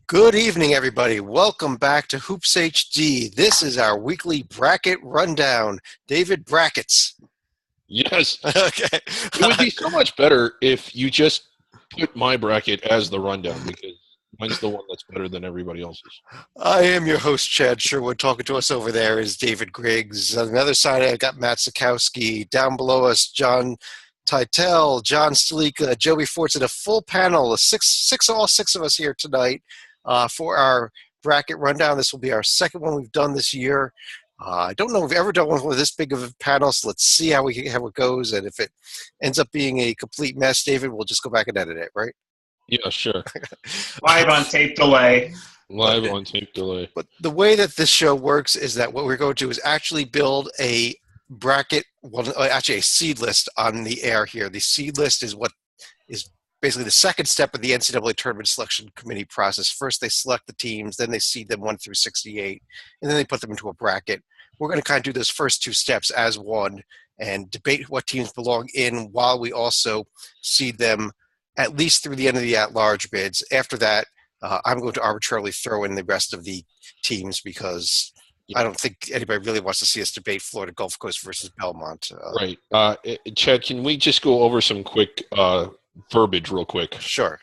Good evening, everybody. Welcome back to Hoops HD. This is our weekly bracket rundown. David, brackets. Yes. Okay. It would be so much better if you just put my bracket as the rundown because mine's the one that's better than everybody else's. I am your host, Chad Sherwood. Talking to us over there is David Griggs. On the other side, I got Matt Sikowski. Down below us, John Titel, John Stalika, Joey Fortson, a full panel, all six of us here tonight for our bracket rundown. This will be our second one we've done this year. I don't know if we've ever done one with this big of a panel, so let's see how it goes. And if it ends up being a complete mess, David, we'll just go back and edit it, right? Yeah, sure. Live on tape delay. Live on tape delay. But the way that this show works is that what we're going to do is actually build a bracket, actually a seed list on the air here. The seed list is what is basically the second step of the NCAA tournament selection committee process. First, they select the teams, then they seed them 1 through 68, and then they put them into a bracket. We're going to kind of do those first two steps as one and debate what teams belong in while we also seed them at least through the end of the at-large bids. After that, I'm going to arbitrarily throw in the rest of the teams because I don't think anybody really wants to see us debate Florida Gulf Coast versus Belmont. Right. Chad, can we just go over some quick verbiage real quick? Sure.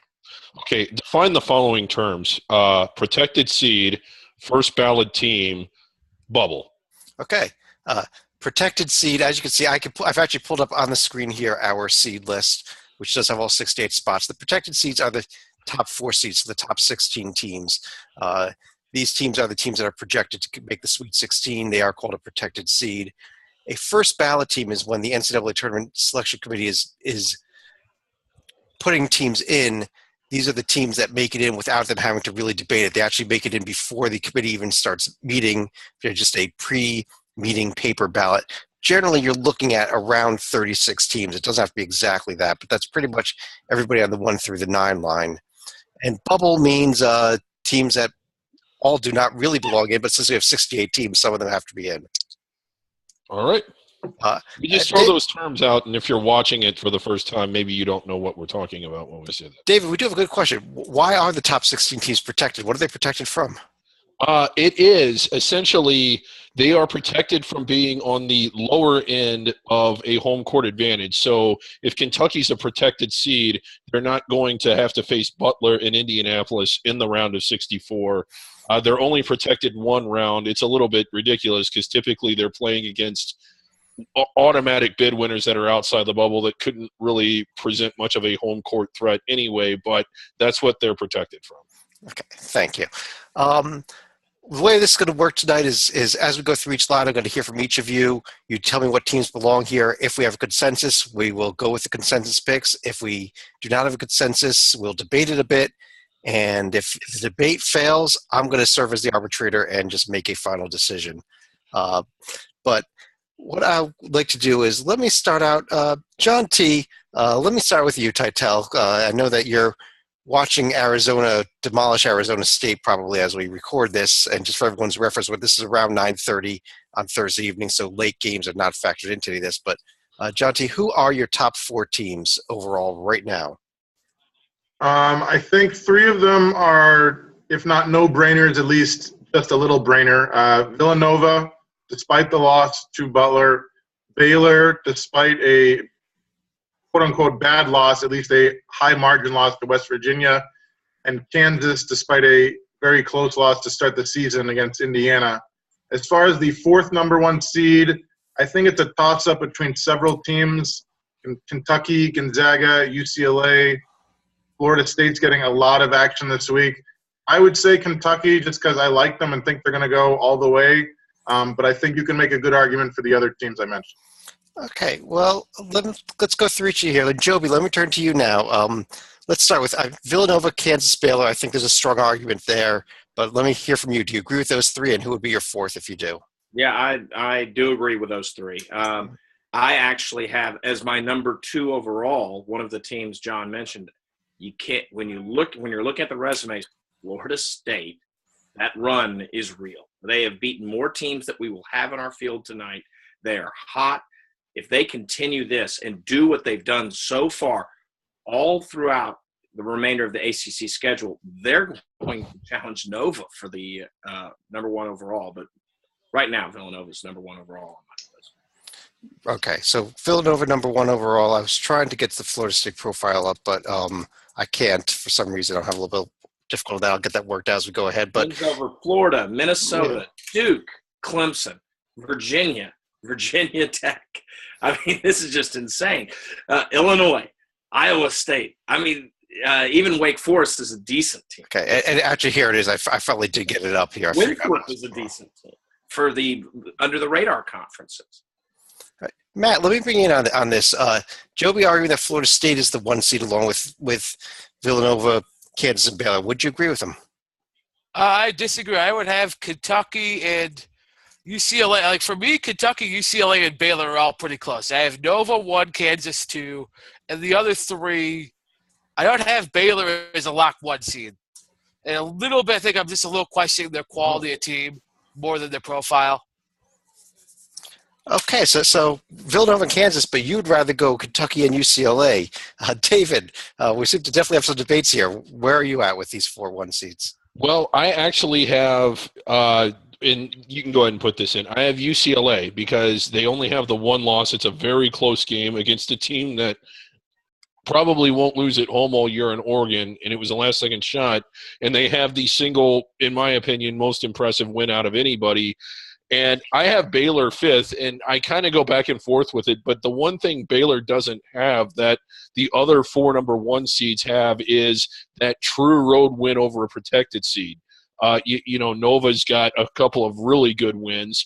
Okay, define the following terms. Protected seed, first ballot team, bubble. Okay. Protected seed, as you can see, I've actually pulled up on the screen here our seed list, which does have all 68 spots. The protected seeds are the top 4 seeds, so the top 16 teams. These teams are the teams that are projected to make the Sweet 16. They are called a protected seed. A first ballot team is when the NCAA Tournament Selection Committee is putting teams in. These are the teams that make it in without them having to really debate it. They actually make it in before the committee even starts meeting. They're just a pre-meeting paper ballot. Generally, you're looking at around 36 teams. It doesn't have to be exactly that, but that's pretty much everybody on the 1 through the 9 line. And bubble means teams that all do not really belong in, but since we have 68 teams, some of them have to be in. All right. We just throw those terms out, and if you're watching it for the first time, maybe you don't know what we're talking about when we say that. David, we do have a good question. Why are the top 16 teams protected? What are they protected from? It is essentially they are protected from being on the lower end of a home court advantage. So if Kentucky's a protected seed, they're not going to have to face Butler in Indianapolis in the round of 64. They're only protected one round. It's a little bit ridiculous because typically they're playing against automatic bid winners that are outside the bubble that couldn't really present much of a home court threat anyway, but that's what they're protected from. Okay, thank you. The way this is going to work tonight is as we go through each line, I'm going to hear from each of you. You tell me what teams belong here. If we have a consensus, we will go with the consensus picks. If we do not have a consensus, we'll debate it a bit. And if the debate fails, I'm going to serve as the arbitrator and just make a final decision. But what I would like to do is let me start out. John T., let me start with you, Titel. I know that you're watching Arizona demolish Arizona State probably as we record this, and just for everyone's reference, this is around 9:30 on Thursday evening, so late games are not factored into this. But John T., who are your top 4 teams overall right now? I think 3 of them are, if not no-brainers, at least just a little brainer. Villanova, despite the loss to Butler; Baylor, despite a quote-unquote bad loss, at least a high-margin loss to West Virginia; and Kansas, despite a very close loss to start the season against Indiana. As far as the 4th number 1 seed, I think it's a toss-up between several teams. Kentucky, Gonzaga, UCLA, Florida State's getting a lot of action this week. I would say Kentucky just because I like them and think they're going to go all the way. But I think you can make a good argument for the other teams I mentioned. Okay, well, let's go through each of you here. Joby, let me turn to you now. Let's start with Villanova, Kansas, Baylor. I think there's a strong argument there, but let me hear from you. Do you agree with those 3, and who would be your 4th if you do? Yeah, I do agree with those 3. I actually have as my number 2 overall one of the teams John mentioned. You can't when you're looking at the resumes, Florida State, that run is real. They have beaten more teams that we will have in our field tonight. They are hot. If they continue this and do what they've done so far all throughout the remainder of the ACC schedule, they're going to challenge Nova for the number 1 overall. But right now, Villanova's number 1 overall on my list. Okay, so Villanova number 1 overall. I was trying to get the Florida State profile up, but I can't for some reason. I'll have a little bit difficult with that. I'll get that worked out as we go ahead. But wins over Florida, Minnesota, Duke, Clemson, Virginia Tech. I mean, this is just insane. Illinois, Iowa State. I mean, even Wake Forest is a decent team. Okay, and actually here it is. I finally did get it up here. Winthrop is a decent team for the under the radar conferences. Matt, let me bring you in on this. Joby arguing that Florida State is the 1 seed along with Villanova, Kansas, and Baylor. Would you agree with him? I disagree. I would have Kentucky and UCLA. Like for me, Kentucky, UCLA, and Baylor are all pretty close. I have Nova 1, Kansas 2, and the other 3. I don't have Baylor as a lock 1 seed. And a little bit, I think I'm just a little questioning their quality of team more than their profile. Okay, so Villanova and Kansas, but you'd rather go Kentucky and UCLA. David, we seem to definitely have some debates here. Where are you at with these 4 1 seeds? Well, I actually have and you can go ahead and put this in. I have UCLA because they only have the 1 loss. It's a very close game against a team that probably won't lose at home all year in Oregon, and it was a last-second shot. And they have the single, in my opinion, most impressive win out of anybody. And I have Baylor 5th, and I kind of go back and forth with it. But the one thing Baylor doesn't have that the other 4 number 1 seeds have is that true road win over a protected seed. Nova's got a couple of really good wins,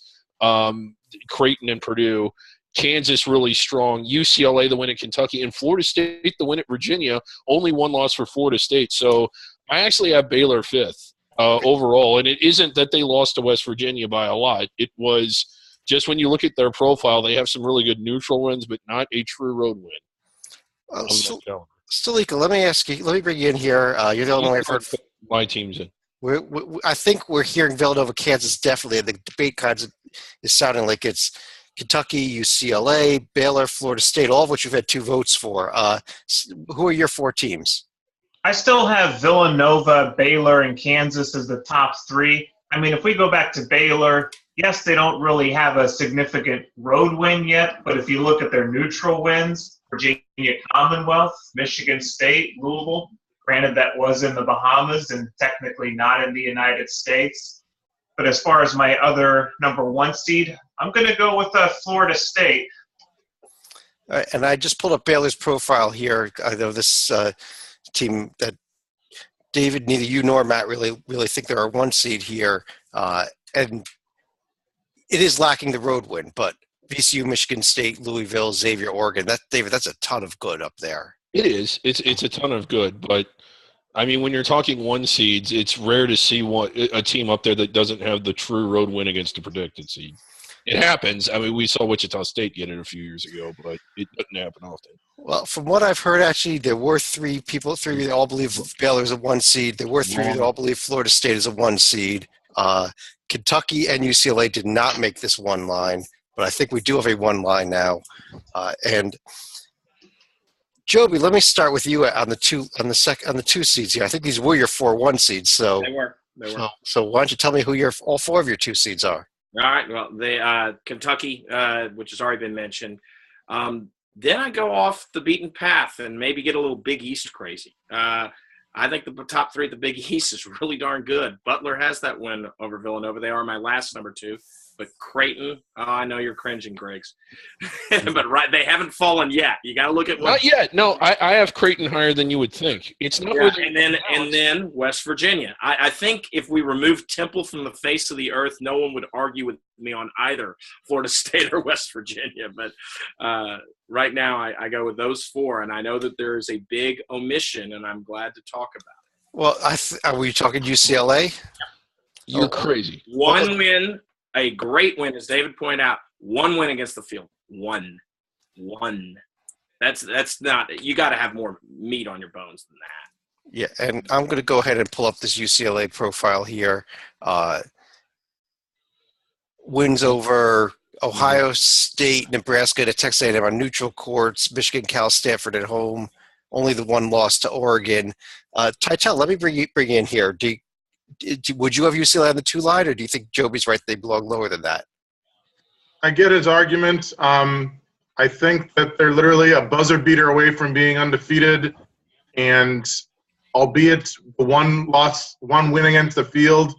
Creighton and Purdue. Kansas really strong. UCLA the win at Kentucky. And Florida State the win at Virginia. Only 1 loss for Florida State. So I actually have Baylor 5th. Overall, and it isn't that they lost to West Virginia by a lot. It was just when you look at their profile, they have some really good neutral wins, but not a true road win. Stalika, let me bring you in here. You're the only one I've heard. My team's in. I think we're hearing Villanova, Kansas definitely. The debate is sounding like it's Kentucky, UCLA, Baylor, Florida State, all of which you've had 2 votes for. Who are your 4 teams? I still have Villanova, Baylor, and Kansas as the top 3. I mean, if we go back to Baylor, yes, they don't really have a significant road win yet, but if you look at their neutral wins, Virginia Commonwealth, Michigan State, Louisville, granted that was in the Bahamas and technically not in the United States. But as far as my other number 1 seed, I'm going to go with Florida State. All right, and I just pulled up Baylor's profile here. I know this team that David, neither you nor Matt really think they're a 1 seed here, and it is lacking the road win. But VCU, Michigan State, Louisville, Xavier, Oregon. David, that's a ton of good up there. It is. It's a ton of good, but I mean, when you're talking 1 seeds, it's rare to see a team up there that doesn't have the true road win against a protected seed. It happens. I mean, we saw Wichita State get it a few years ago, but it doesn't happen often. Well, from what I've heard, actually, there were 3 that all believe Baylor's a 1 seed. There were 3 that all believe Florida State is a 1 seed. Kentucky and UCLA did not make this 1 line, but I think we do have a 1 line now. And Joby, let me start with you on the 2 seeds here. I think these were your 4 1 seeds. So They were. So why don't you tell me who all 4 of your 2 seeds are? All right. Well, Kentucky, which has already been mentioned. Then I go off the beaten path and maybe get a little Big East crazy. I think the top 3 at the Big East is really darn good. Butler has that win over Villanova. They are my last number 2. But Creighton, I know you're cringing, Griggs. But they haven't fallen yet. You got to look at what. Not yet. No, I have Creighton higher than you would think. It's not. Yeah, and then West Virginia. I think if we remove Temple from the face of the earth, no one would argue with me on either Florida State or West Virginia. But right now, I go with those 4, and I know that there is a big omission, and I'm glad to talk about it. Well, are we talking UCLA? You're crazy. 1 win. A great win, as David pointed out. 1 win against the field. 1. That's not – you got to have more meat on your bones than that. Yeah, and I'm going to go ahead and pull up this UCLA profile here. Wins over Ohio State, Nebraska, to Texas A&M on neutral courts, Michigan, Cal, Stanford at home. only the one loss to Oregon. Titel, let me bring you in here. Would you have UCLA on the 2 line, or do you think Joby's right they belong lower than that? I get his argument. I think that they're literally a buzzer beater away from being undefeated, and albeit the one win against the Field,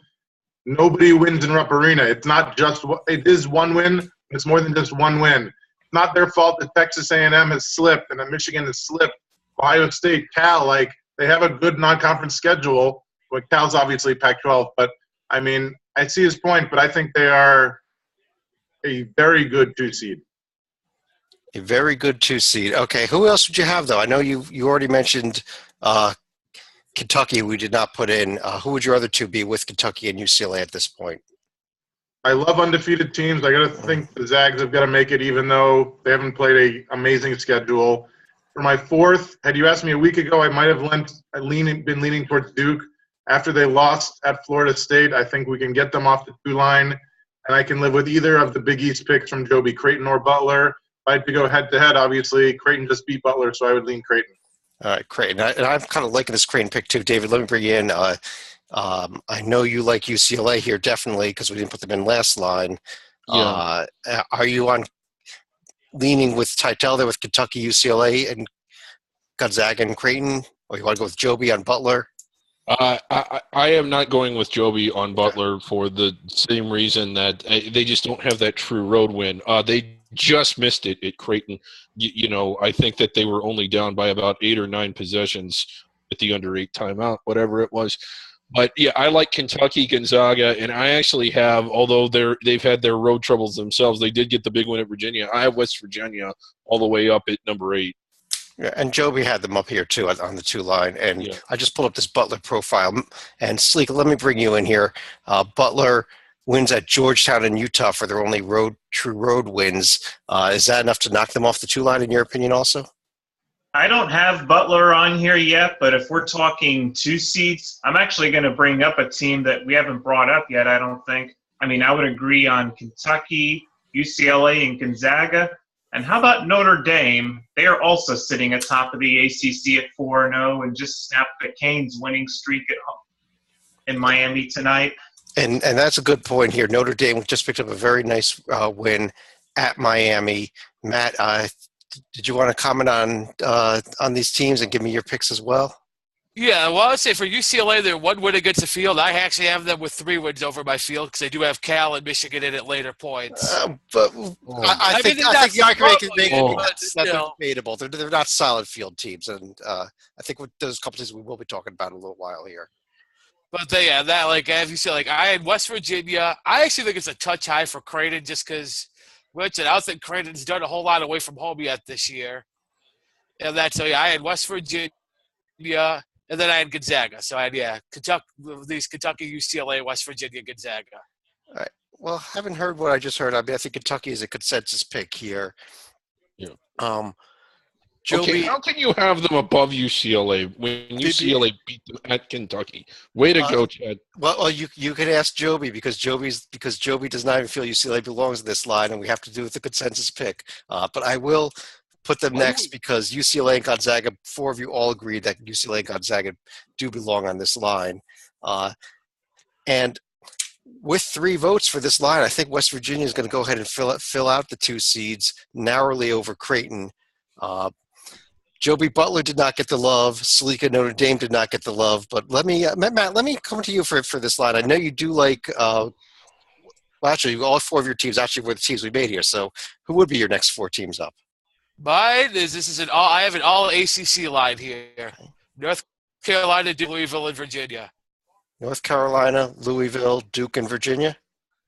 nobody wins in Rupp Arena. It's not just – it is one win. It's more than just one win. It's not their fault that Texas A&M has slipped and that Michigan has slipped. Ohio State, Cal, they have a good non-conference schedule. But Cal's obviously Pac-12. But, I mean, I see his point, but I think they are a very good 2 seed. A very good 2 seed. Okay, who else would you have, though? I know you already mentioned Kentucky, we did not put in. Who would your other 2 be with Kentucky and UCLA at this point? I love undefeated teams. I got to think the Zags have got to make it, even though they haven't played an amazing schedule. For my 4th, had you asked me a week ago, I might have been leaning towards Duke. After they lost at Florida State, I think we can get them off the 2 line, and I can live with either of the Big East picks from Joby, Creighton or Butler. If I had to go head-to-head, obviously, Creighton just beat Butler, so I would lean Creighton. All right, Creighton. And I'm kind of liking this Creighton pick, too. David, let me bring you in. I know you like UCLA here, definitely, because we didn't put them in last line. Yeah. Are you on leaning with Titel there with Kentucky, UCLA, and Gonzaga and Creighton? Or you want to go with Joby on Butler? I am not going with Joby on Butler for the same reason that they just don't have that true road win. They just missed it at Creighton. I think that they were only down by about 8 or 9 possessions at the under 8 timeout, whatever it was. But, yeah, I like Kentucky, Gonzaga, and I actually have, although they've had their road troubles themselves, they did get the big win at Virginia. I have West Virginia all the way up at number 8. Yeah, and Joby had them up here, too, on the 2 line. And yeah. I just pulled up this Butler profile. And, Sleek, let me bring you in here. Butler wins at Georgetown and Utah for their only true road wins. Is that enough to knock them off the 2 line, in your opinion, also? I don't have Butler on here yet, but if we're talking 2 seeds, I'm actually going to bring up a team that we haven't brought up yet, I don't think. I mean, I would agree on Kentucky, UCLA, and Gonzaga. And how about Notre Dame? They are also sitting atop of the ACC at 4-0 and just snapped the Canes winning streak at home in Miami tonight. And that's a good point here. Notre Dame just picked up a very nice win at Miami. Matt, did you want to comment on these teams and give me your picks as well? Yeah, well, I would say for UCLA, they're 1 win against the Field. I actually have them with 3 wins over my Field because they do have Cal and Michigan in at later points. But I think the argument can make it that's debatable. They're not solid Field teams, and I think with those couple teams we will be talking about in a little while here. But as you said, I had West Virginia. I actually think it's a touch high for Creighton just because, I don't think Creighton's done a whole lot away from home yet this year. And I had West Virginia. And then I had Gonzaga. So I had, Kentucky, UCLA, West Virginia, Gonzaga. All right. Well, haven't heard what I just heard. I think Kentucky is a consensus pick here. Yeah. Joby, okay, how can you have them above UCLA when UCLA beat them at Kentucky? Way to go, Chad. Well, you can ask Joby because Joby does not even feel UCLA belongs in this line, and we have to do with the consensus pick. But I will put them next because UCLA and Gonzaga, 4 of you all agreed that UCLA and Gonzaga do belong on this line. And with 3 votes for this line, I think West Virginia is going to go ahead and fill out the 2 seeds narrowly over Creighton. Joby Butler did not get the love. Salika Notre Dame did not get the love. But Matt, let me come to you for this line. I know you do like actually, all 4 of your teams actually were the teams we made here. So who would be your next 4 teams up? Mine is I have an all ACC line here. North Carolina, Duke, Louisville, and Virginia. North Carolina, Louisville, Duke, and Virginia?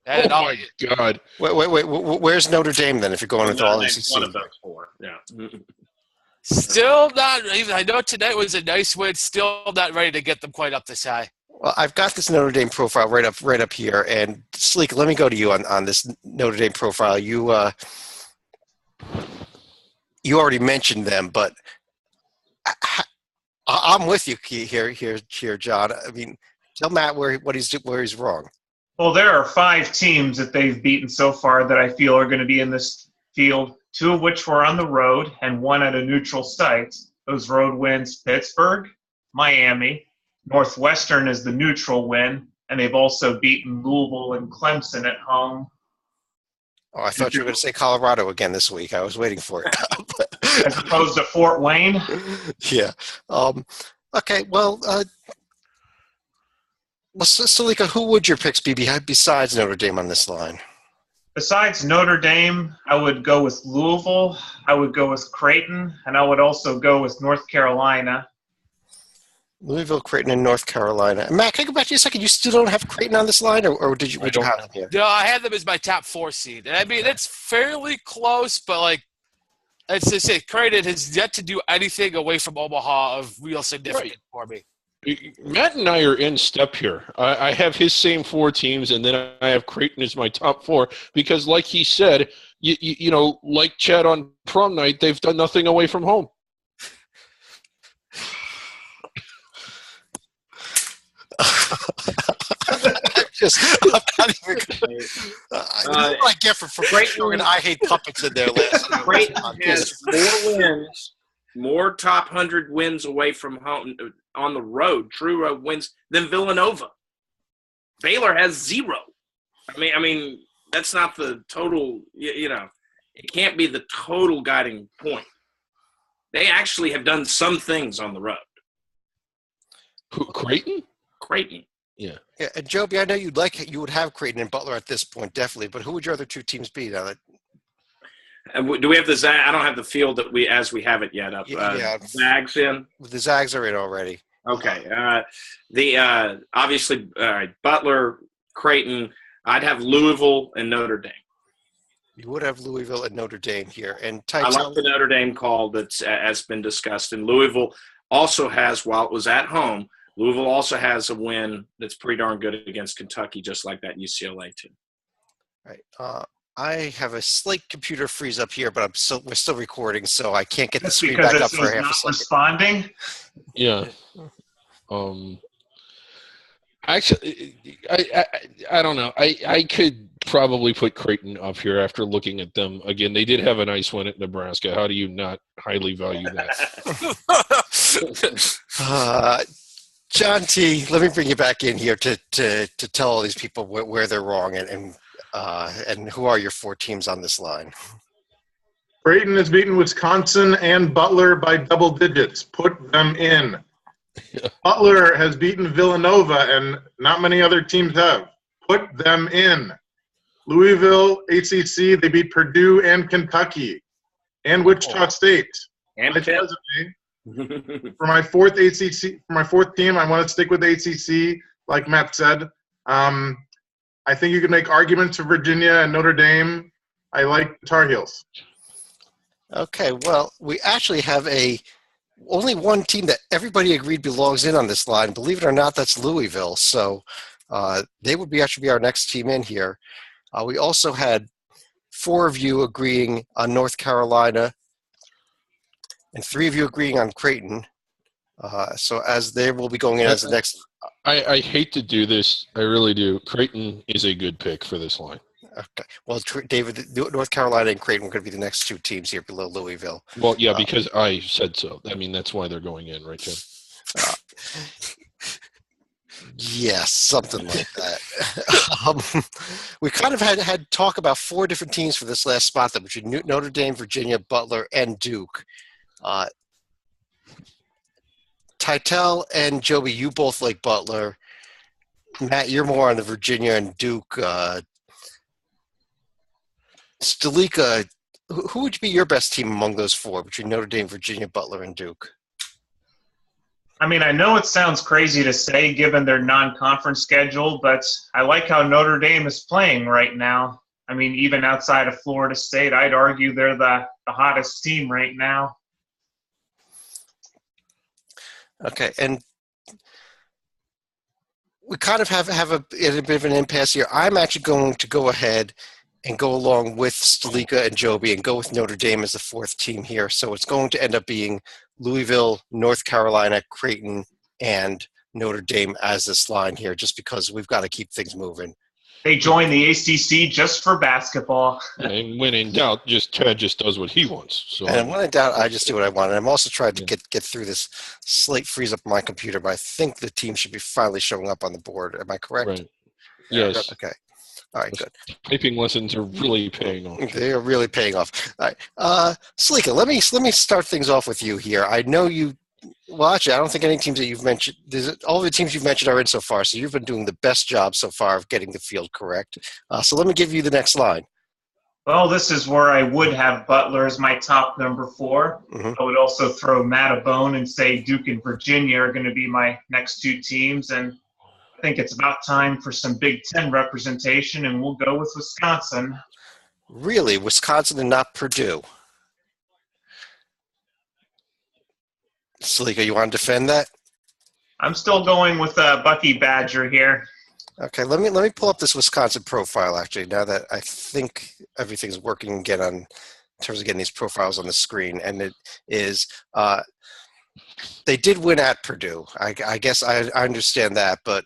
Oh, my God. Wait. Where's Notre Dame, then, if you're going into all ACC? One of those 4, yeah. Still not – I know tonight was a nice win. Still not ready to get them quite up this high. Well, I've got this Notre Dame profile right up here. And, Sleek, let me go to you on this Notre Dame profile. You already mentioned them, but I'm with you here, John. I mean, tell Matt where he's wrong. Well, there are 5 teams that they've beaten so far that I feel are going to be in this field, 2 of which were on the road and 1 at a neutral site. those road wins: Pittsburgh, Miami. Northwestern is the neutral win, and they've also beaten Louisville and Clemson at home. Oh, I thought you were going to say Colorado again this week. I was waiting for it. As opposed to Fort Wayne. Yeah. Okay. Well, Salika, who would your picks be besides Notre Dame on this line? Besides Notre Dame, I would go with Louisville, I would go with Creighton, and I would also go with North Carolina. Louisville, Creighton, and North Carolina. Matt, can I go back to you a second? You still don't have Creighton on this line, or would you have them here? No, I had them as my top 4 seed. And I mean, it's fairly close, but like, let's just say Creighton has yet to do anything away from Omaha of real significance for me. Matt and I are in step here. I have his same 4 teams, and then I have Creighton as my top 4 because, like he said, you know, like Chad on prom night, they've done nothing away from home. I'm not even what I get for Creighton. I hate puppets in there. Creighton has more wins, more top 100 wins away from home on the road, true road wins, than Villanova. Baylor has 0. I mean, that's not the total. You know, it can't be the total guiding point. They actually have done some things on the road. Who, Creighton? Creighton. Yeah. Yeah, and Joby, I know you would have Creighton and Butler at this point, definitely. But who would your other 2 teams be now? Do we have the Zag? I don't have the field that we have it yet up. Zags in. The Zags are in already. Okay. Obviously Butler, Creighton. I'd have Louisville and Notre Dame. You would have Louisville and Notre Dame here, and I like the Notre Dame call that's has been discussed. And Louisville also has, while it was at home, Louisville also has a win that's pretty darn good against Kentucky, just like that UCLA team. Right. I have a slight computer freeze up here, but we're still recording, so I can't get the Just screen because back it up for says half a not second. responding. Yeah. Actually, I don't know. I could probably put Creighton up here after looking at them. Again, they did have a nice win at Nebraska. How do you not highly value that? John T., let me bring you back in here to tell all these people where they're wrong and who are your 4 teams on this line. Creighton has beaten Wisconsin and Butler by double digits. Put them in. Butler has beaten Villanova, and not many other teams have. Put them in. Louisville, ACC, they beat Purdue and Kentucky and Wichita State. And for my 4th ACC, for my 4th team, I want to stick with the ACC, like Matt said. I think you can make arguments for Virginia and Notre Dame. I like the Tar Heels. Okay, well, we actually have only one team that everybody agreed belongs in on this line. Believe it or not, that's Louisville. So they would actually be our next team in here. We also had 4 of you agreeing on North Carolina and 3 of you agreeing on Creighton. So as they will be going in as the next. I hate to do this. I really do. Creighton is a good pick for this line. Okay. Well, David, North Carolina and Creighton are going to be the next 2 teams here below Louisville. Well, yeah, because I said so. I mean, that's why they're going in, right, Ken? Yes, something like that. We kind of had talk about 4 different teams for this last spot, that between Notre Dame, Virginia, Butler, and Duke. Titel and Joby, you both like Butler. Matt, you're more on the Virginia and Duke. Stalika, who would be your best team among those 4 between Notre Dame, Virginia, Butler, and Duke? I mean, I know it sounds crazy to say given their non-conference schedule, but I like how Notre Dame is playing right now. I mean, even outside of Florida State, I'd argue they're the hottest team right now. Okay, and we kind of have a bit of an impasse here. I'm actually going to go ahead and go along with Stalika and Joby and go with Notre Dame as the 4th team here. So it's going to end up being Louisville, North Carolina, Creighton, and Notre Dame as this line here, just because we've got to keep things moving. They joined the ACC just for basketball. And when in doubt, Ted just does what he wants. So And when in doubt, I just do what I want. And I'm also trying to get through this slate freeze up on my computer, but I think the team should be finally showing up on the board. Am I correct? right. Yes. Okay. All right, good. Typing lessons are really paying off. They are really paying off. All right. Slika, let me start things off with you here. I know you well, actually, I don't think any teams that you've mentioned, all the teams you've mentioned are in so far, so you've been doing the best job so far of getting the field correct. So let me give you the next line. Well, this is where I would have Butler as my top number 4. Mhm. I would also throw Matt a bone and say Duke and Virginia are going to be my next 2 teams. And I think it's about time for some Big Ten representation, and we'll go with Wisconsin. Really? Wisconsin and not Purdue? Salika, you want to defend that? I'm still going with Bucky Badger here. Okay, let me pull up this Wisconsin profile, actually, now that I think everything's working again in terms of getting these profiles on the screen. And it is they did win at Purdue. I guess I understand that, but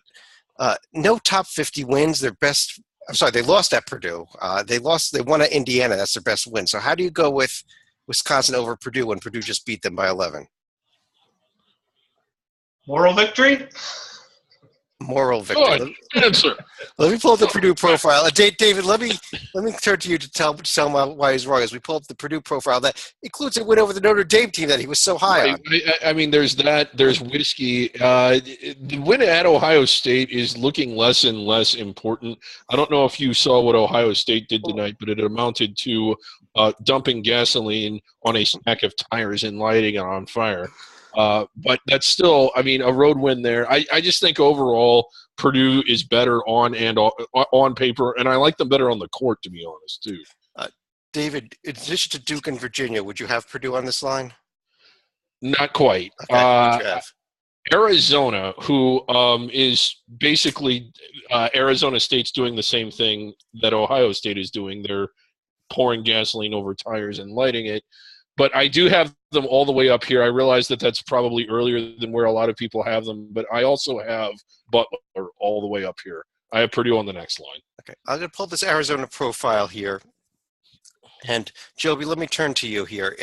no top 50 wins. Their best – I'm sorry, they lost at Purdue. They won at Indiana. That's their best win. So how do you go with Wisconsin over Purdue when Purdue just beat them by 11? Moral victory? Moral victory. Good answer. Let me pull up the Purdue profile. David, let me turn to you to tell him why he's wrong. As we pull up the Purdue profile, that includes a win over the Notre Dame team that he was so high on. I mean, there's that. There's whiskey. The win at Ohio State is looking less and less important. I don't know if you saw what Ohio State did tonight, but it amounted to dumping gasoline on a stack of tires and lighting it on fire. But that's still, I mean, a road win there. I just think overall Purdue is better on paper, and I like them better on the court, to be honest, too. David, in addition to Duke and Virginia, would you have Purdue on this line? Not quite. Okay, who'd you have? Arizona, who is basically Arizona State's doing the same thing that Ohio State is doing. They're pouring gasoline over tires and lighting it. But I do have them all the way up here. I realize that that's probably earlier than where a lot of people have them, but I also have Butler all the way up here. I have Purdue on the next line. Okay, I'm going to pull this Arizona profile here. And, Joby, let me turn to you here.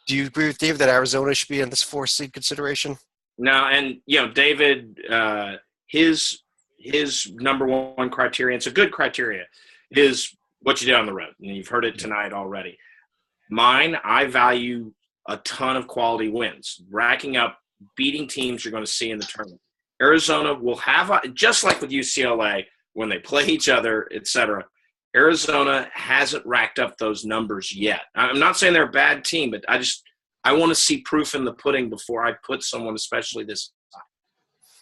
Do you agree with David that Arizona should be in this 4-seed consideration? No, and, David, his number one criteria, it's a good criteria, is what you did on the road. And you've heard it tonight already. Mine, I value a ton of quality wins, racking up, beating teams you're going to see in the tournament. Arizona will have, just like with UCLA, when they play each other, etc. Arizona hasn't racked up those numbers yet. I'm not saying they're a bad team, but I want to see proof in the pudding before I put someone, especially this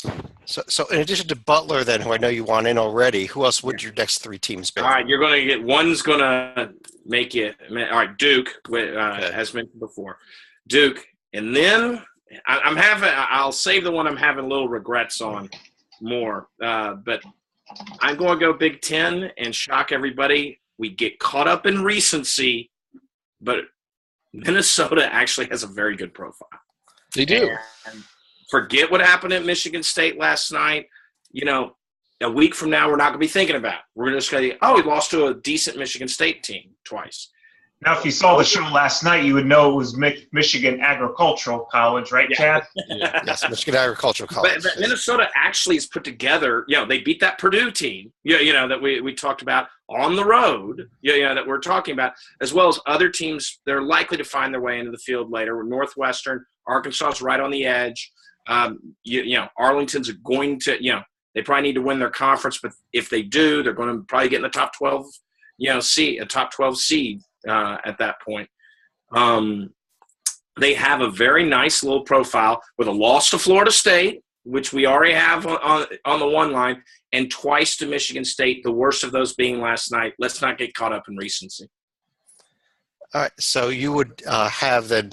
time. So in addition to Butler, then, who I know you want in already, who else would your next 3 teams be? All right, you're going to get – one's going to make you – all right, Duke, as mentioned before. Duke. And then I'll save the one I'm having little regrets on more. But I'm going to go Big Ten and shock everybody. We get caught up in recency, but Minnesota actually has a very good profile. They do. And forget what happened at Michigan State last night. A week from now, we're not going to be thinking about it. We're just going to, we lost to a decent Michigan State team twice. Now, if you saw the show last night, you would know it was Michigan Agricultural College, right, Chad? Yeah. Yes, Michigan Agricultural College. But Minnesota actually has put together, they beat that Purdue team, that we talked about on the road, that we're talking about, as well as other teams. They're likely to find their way into the field later. Northwestern, Arkansas is right on the edge. Arlington's going to, they probably need to win their conference, but if they do, they're going to probably get in the top 12, a top 12 seed at that point. They have a very nice little profile with a loss to Florida State, which we already have on the one line, and twice to Michigan State, the worst of those being last night. Let's not get caught up in recency. All right, so you would have then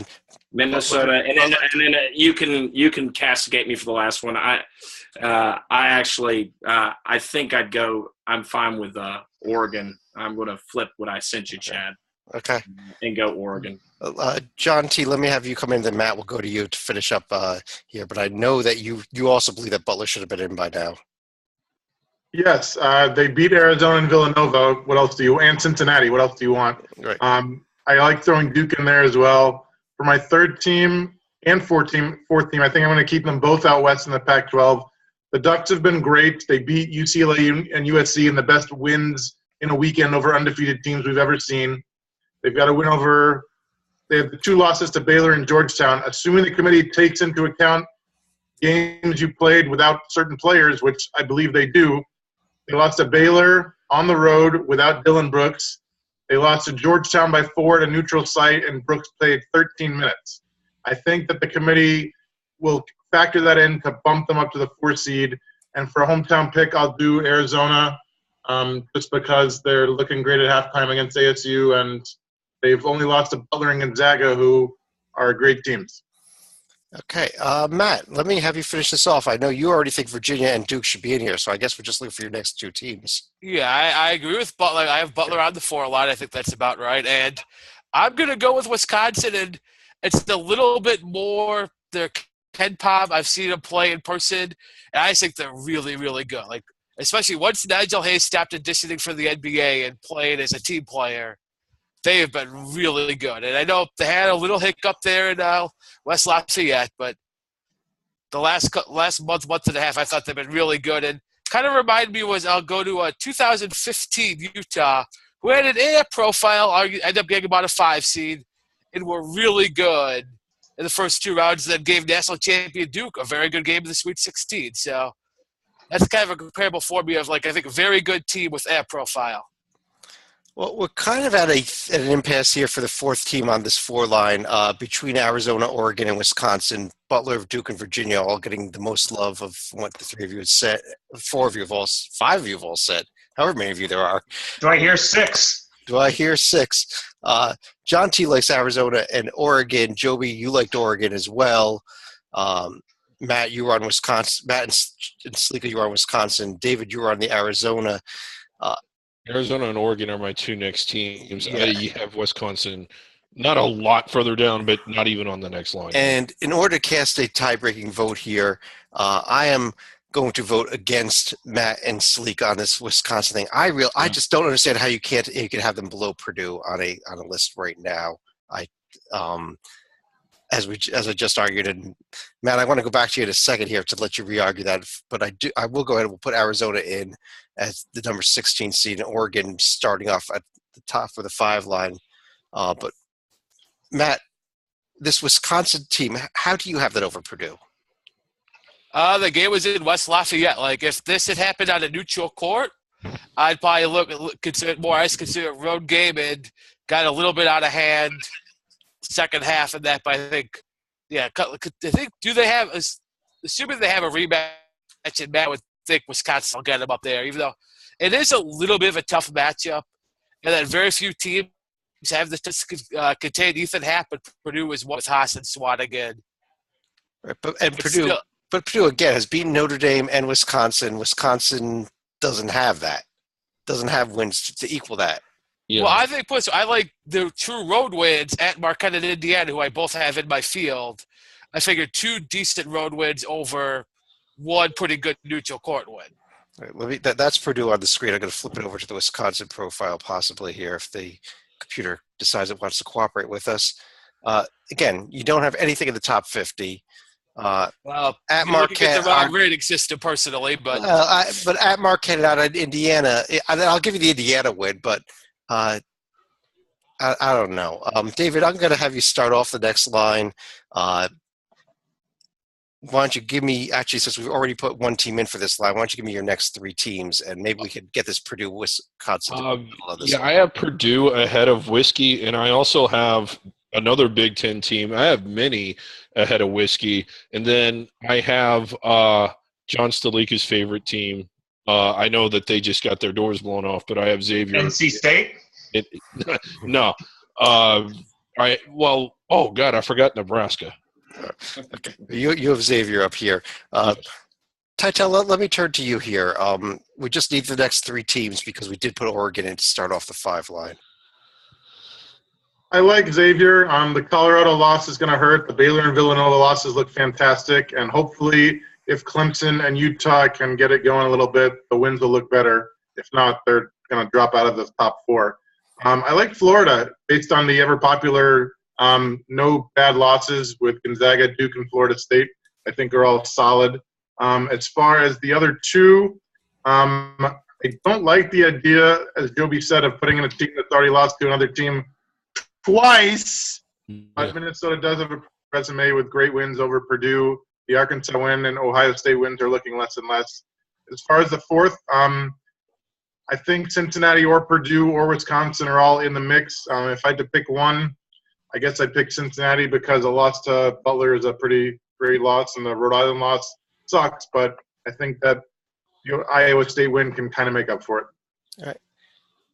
Minnesota, and then you can castigate me for the last one. I think I'd go. I'm fine with Oregon. I'm going to flip what I sent you, Chad. Okay. And go Oregon. John T., let me have you come in, then Matt will go to you to finish up here. But I know that you also believe that Butler should have been in by now. Yes, they beat Arizona and Villanova. What else do you? And Cincinnati. What else do you want? Right. I like throwing Duke in there as well. For my third team and fourth team, I think I'm going to keep them both out west in the Pac-12. The Ducks have been great. They beat UCLA and USC in the best wins in a weekend over undefeated teams we've ever seen. They've got a win over – they have the 2 losses to Baylor and Georgetown. Assuming the committee takes into account games you played without certain players, which I believe they do, they lost to Baylor on the road without Dylan Brooks. They lost to Georgetown by 4 at a neutral site, and Brooks played 13 minutes. I think that the committee will factor that in to bump them up to the 4 seed. And for a hometown pick, I'll do Arizona just because they're looking great at halftime against ASU, and they've only lost to Butler and Gonzaga, who are great teams. Okay, Matt, let me have you finish this off. I know you already think Virginia and Duke should be in here, so I guess we're just looking for your next 2 teams. Yeah, I agree with Butler. I have Butler on the 4 line. I think that's about right. And I'm going to go with Wisconsin, and it's a little bit more their Ken Pom. I've seen them play in person, and I think they're really, really good. Like, especially once Nigel Hayes stopped auditioning for the NBA and played as a team player, they have been really good. And I know they had a little hiccup there in West Lafayette, but the last month and a half, I thought they've been really good. And kind of remind me I'll go to 2015 Utah, who had an air profile, ended up getting about a 5 seed, and were really good in the first 2 rounds, then gave national champion Duke a very good game in the Sweet 16. So that's kind of a comparable for me of, like, I think a very good team with air profile. Well, we're kind of at an impasse here for the 4th team on this 4 line between Arizona, Oregon, and Wisconsin. Butler, Duke, and Virginia all getting the most love of what the 3 of you have said. 5 of you have all said. However many of you there are. Do I hear 6? Do I hear 6? John T. likes Arizona and Oregon. Joby, you liked Oregon as well. Matt, you were on Wisconsin. Matt and Sleeka, you were on Wisconsin. David, you were on the Arizona. Arizona and Oregon are my 2 next teams. Yeah. I have Wisconsin not a lot further down, but not even on the next line. And in order to cast a tie-breaking vote here, I am going to vote against Matt and Sleek on this Wisconsin thing. I just don't understand how you can have them below Purdue on a list right now. As I just argued, and Matt, I want to go back to you in a second here to let you re-argue that, but I will go ahead and we'll put Arizona in as the number 16 seed, and Oregon starting off at the top for the 5 line. But Matt, this Wisconsin team, how do you have that over Purdue? The game was in West Lafayette. Like, if this had happened on a neutral court, I'd probably consider a road game and got a little bit out of hand second half of that. But I think, do they have, assuming they have a rematch, and Matt would think Wisconsin will get them up there, even though it is a little bit of a tough matchup, and that very few teams have the contain Ethan Happ, but Purdue is one with Haas and Swanigan. Right, but Purdue again has beaten Notre Dame and Wisconsin. Wisconsin doesn't have that. Doesn't have wins to equal that. Yeah. Well, I think I like the 2 road wins at Marquette and Indiana, who I both have in my field. I figured 2 decent road wins over 1 pretty good neutral court win. All right, that's Purdue on the screen. I'm going to flip it over to the Wisconsin profile possibly here if the computer decides it wants to cooperate with us. Again, you don't have anything in the top 50. Well, at Marquette, the wrong Marquette, rating system personally, but but at Marquette and out of Indiana, I'll give you the Indiana win, but I don't know. David, I'm going to have you start off the next line. Why don't you give me, actually, since we've already put 1 team in for this line, why don't you give me your next 3 teams, and maybe we could get this Purdue Wisconsin. I have Purdue ahead of Whiskey, and I also have another Big Ten team. I have many ahead of Whiskey, and then I have John Stalika's favorite team. I know that they just got their doors blown off, but I have Xavier. NC State? No. I forgot Nebraska. Okay, you have Xavier up here. Tytel, let me turn to you here. We just need the next 3 teams because we did put Oregon in to start off the 5 line. I like Xavier. The Colorado loss is going to hurt. The Baylor and Villanova losses look fantastic, and hopefully if Clemson and Utah can get it going a little bit, the wins will look better. If not, they're going to drop out of the top 4. I like Florida based on the ever-popular no bad losses with Gonzaga, Duke, and Florida State. I think are all solid. As far as the other 2, I don't like the idea, as Joby said, of putting in a team that's already lost to another team twice. But Minnesota does have a resume with great wins over Purdue. The Arkansas win and Ohio State wins are looking less and less. As far as the 4th, I think Cincinnati or Purdue or Wisconsin are all in the mix. If I had to pick one, I guess I'd pick Cincinnati because a loss to Butler is a pretty great loss, and the Rhode Island loss sucks. But I think that Iowa State win can kind of make up for it. All right.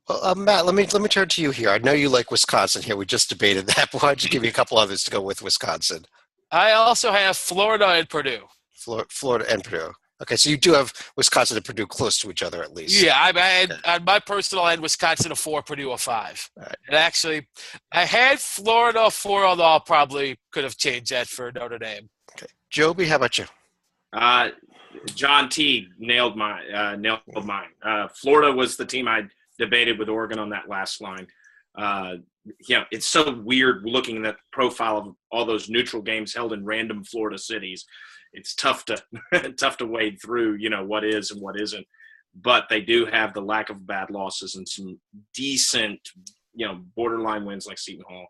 Well, Matt, let me turn to you here. I know you like Wisconsin here. We just debated that. But why don't you give me a couple others to go with Wisconsin? I also have Florida and Purdue. Florida and Purdue. Okay, so you do have Wisconsin and Purdue close to each other at least. Yeah, I had on my personal end, Wisconsin a 4, Purdue a 5. All right. And actually, I had Florida a 4, although I probably could have changed that for Notre Dame. Okay, Joby, how about you? John T. nailed mine. Florida was the team I debated with Oregon on that last line. It's so weird looking at the profile of all those neutral games held in random Florida cities. It's tough to wade through, what is and what isn't. But they do have the lack of bad losses and some decent, borderline wins like Seton Hall,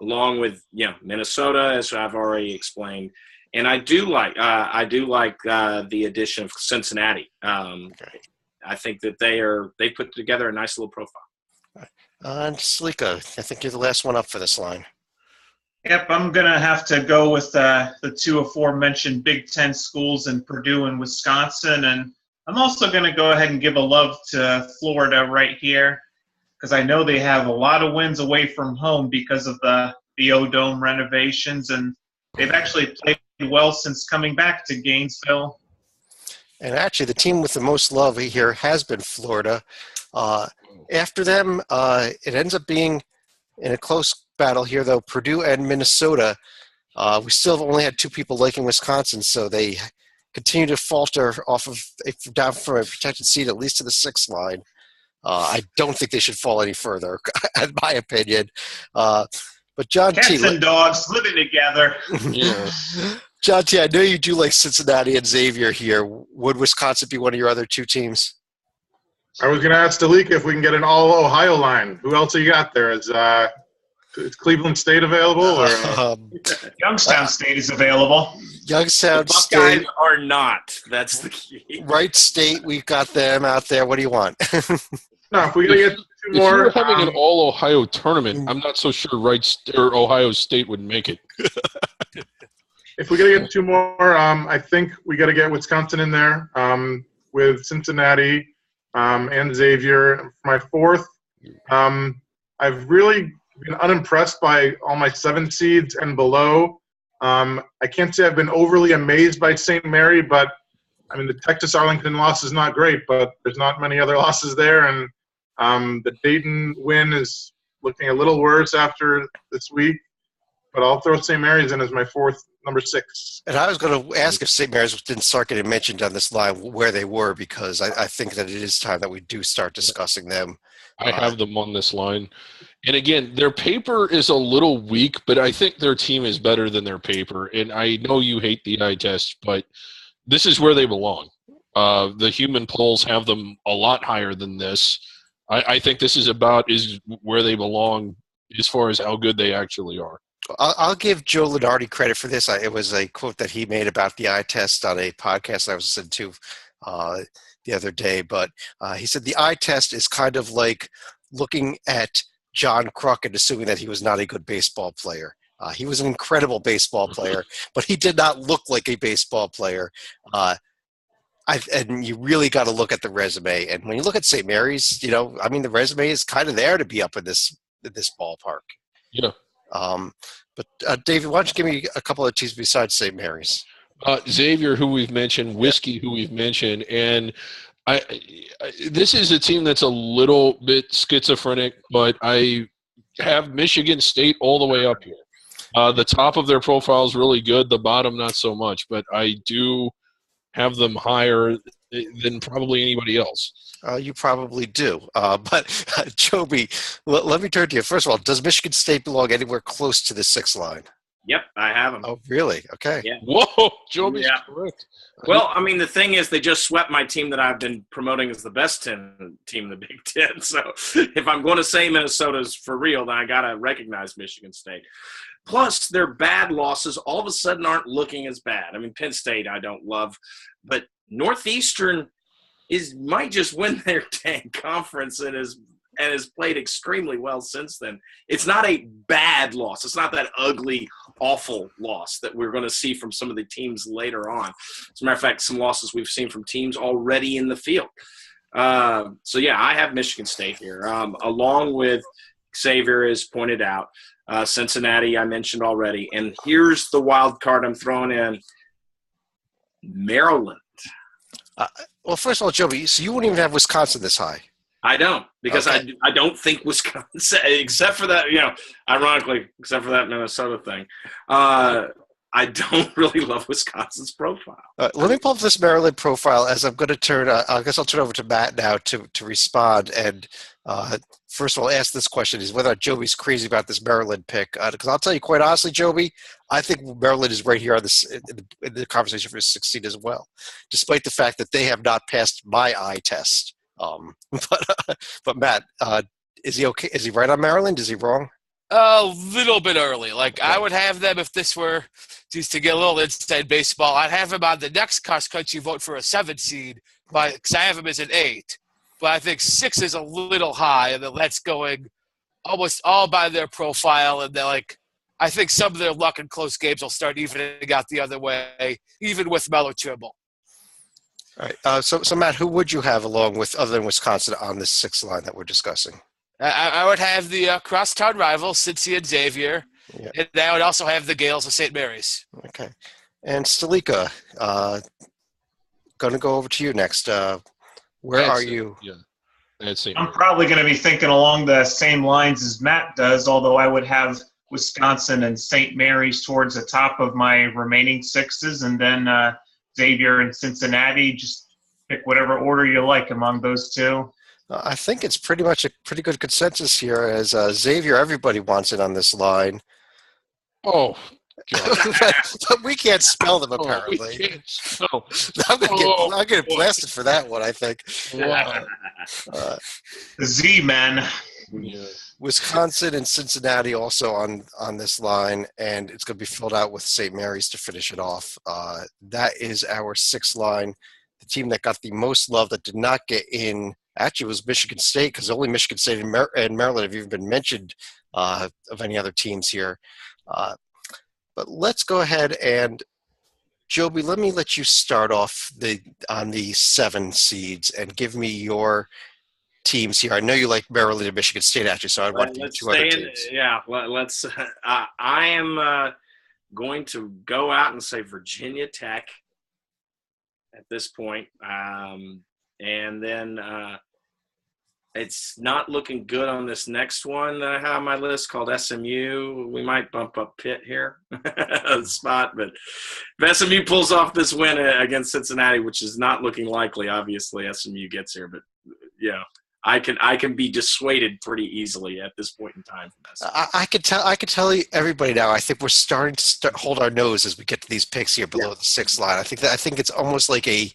along with Minnesota, as I've already explained. And I do like the addition of Cincinnati. I think that they put together a nice little profile. And Salika, I think you're the last one up for this line. Yep, I'm going to have to go with the 2 aforementioned Big Ten schools in Purdue and Wisconsin. And I'm also going to go ahead and give a love to Florida right here because I know they have a lot of wins away from home because of the O-Dome renovations. And they've actually played well since coming back to Gainesville. And actually, the team with the most love here has been Florida. After them, it ends up being in a close battle here, though, Purdue and Minnesota. We still have only had 2 people liking Wisconsin, so they continue to falter down from a protected seat at least to the 6th line. I don't think they should fall any further, in my opinion. But John T. Cats and dogs living together. Yeah. John T., I know you do like Cincinnati and Xavier here. Would Wisconsin be one of your other 2 teams? I was going to ask Dalika if we can get an all-Ohio line. Who else have you got there? Is Cleveland State available? Or Youngstown State is available. Youngstown The Buckeyes State. are not. That's the key. Wright State, we've got them out there. What do you want? No, if we got to get 2 If more. you were having an all-Ohio tournament, I'm not so sure Ohio State would make it. If we got to get 2 more, I think we got to get Wisconsin in there with Cincinnati and Xavier. For my 4th, I've really been unimpressed by all my 7 seeds and below. I can't say I've been overly amazed by St. Mary, but I mean the Texas Arlington loss is not great, but there's not many other losses there, and the Dayton win is looking a little worse after this week. But I'll throw St. Mary's in as my 4th, number 6. And I was going to ask if St. Mary's didn't start getting mentioned on this line where they were, because I think that it is time that we do start discussing them. I have them on this line. And again, their paper is a little weak, but I think their team is better than their paper. And I know you hate the eye test, but this is where they belong. The human polls have them a lot higher than this. I think this is where they belong as far as how good they actually are. I'll give Joe Lunardi credit for this. It was a quote that he made about the eye test on a podcast I was listening to the other day. But he said the eye test is kind of like looking at John Kruk and assuming that he was not a good baseball player. He was an incredible baseball player, but he did not look like a baseball player. And you really got to look at the resume. And when you look at St. Mary's, the resume is kind of there to be up in this ballpark. Yeah. But David, why don't you give me a couple of teams besides St. Mary's? Xavier, who we've mentioned, Whiskey, who we've mentioned, and this is a team that's a little bit schizophrenic, but I have Michigan State all the way up here. The top of their profile is really good, the bottom not so much, but I do have them higher than probably anybody else. You probably do. But Joby, let me turn to you. First of all, does Michigan State belong anywhere close to the 6 line? Yep, I have them. Oh, really? Okay. Yeah. Whoa, Joby's Yeah. correct. Well, I mean, the thing is, they just swept my team that I've been promoting as the best team in the Big Ten. So if I'm going to say Minnesota's for real, then I got to recognize Michigan State. Plus, their bad losses all of a sudden aren't looking as bad. I mean, Penn State I don't love, but Northeastern might just win their dang conference and has played extremely well since then. It's not a bad loss. It's not that ugly, awful loss that we're going to see from some of the teams later on. As a matter of fact, some losses we've seen from teams already in the field. So, yeah, I have Michigan State here, along with Xavier, as pointed out. Cincinnati I mentioned already. And here's the wild card I'm throwing in, Maryland. Well, first of all, Joby, so you wouldn't even have Wisconsin this high. I don't, because Okay. I don't think Wisconsin, except for that, ironically, except for that Minnesota thing, I don't really love Wisconsin's profile. Let me pull up this Maryland profile as I'm going to turn. I guess I'll turn over to Matt now to respond. And first of all, ask this question: is whether or not Joby's crazy about this Maryland pick? Because I'll tell you quite honestly, Joby, I think Maryland is right here on this in the conversation for 16 as well, despite the fact that they have not passed my eye test. But Matt, is he okay? Is he right on Maryland? Is he wrong? A little bit early. Like, I would have them if this were just to get a little inside baseball. I'd have them on the next cross-country vote for a 7 seed, because I have them as an 8. But I think 6 is a little high, and then that's going almost all by their profile. And they're like, I think some of their luck in close games will start evening out the other way, even with Mel Trimble. All right. So Matt, who would you have along with other than Wisconsin on this 6th line that we're discussing? I would have the crosstown rivals, Cincy and Xavier, Yeah. and I would also have the Gales of St. Mary's. Okay. And Stalika, going to go over to you next. Where are you? Yeah, that's St. I'm probably going to be thinking along the same lines as Matt does, although I would have Wisconsin and St. Mary's towards the top of my remaining 6s, and then Xavier and Cincinnati. Just pick whatever order you like among those two. I think it's pretty much a pretty good consensus here as Xavier, everybody wants it on this line. Oh, God. But we can't spell them, Oh, we apparently. can't spell. I'm going to Oh, get boy. blasted for that one, I think. Wow. The Z-Men. Yeah. Wisconsin and Cincinnati also on this line, and it's going to be filled out with St. Mary's to finish it off. That is our 6th line. The team that got the most love that did not get in actually was Michigan State, because only Michigan State and Maryland have even been mentioned of any other teams here. But let's go ahead and, Joby, let me let you start off on the 7 seeds and give me your teams here. I know you like Maryland and Michigan State, actually, so I want Let's 2 other stay in. teams. Yeah, let's. I am going to go out and say Virginia Tech at this point. And then it's not looking good on this next one that I have on my list called SMU. We might bump up Pitt here a spot, but if SMU pulls off this win against Cincinnati, which is not looking likely, obviously SMU gets here, but yeah. I can be dissuaded pretty easily at this point in time from SMU. I could tell you everybody now. I think we're starting to hold our nose as we get to these picks here below the 6th line. I think it's almost like at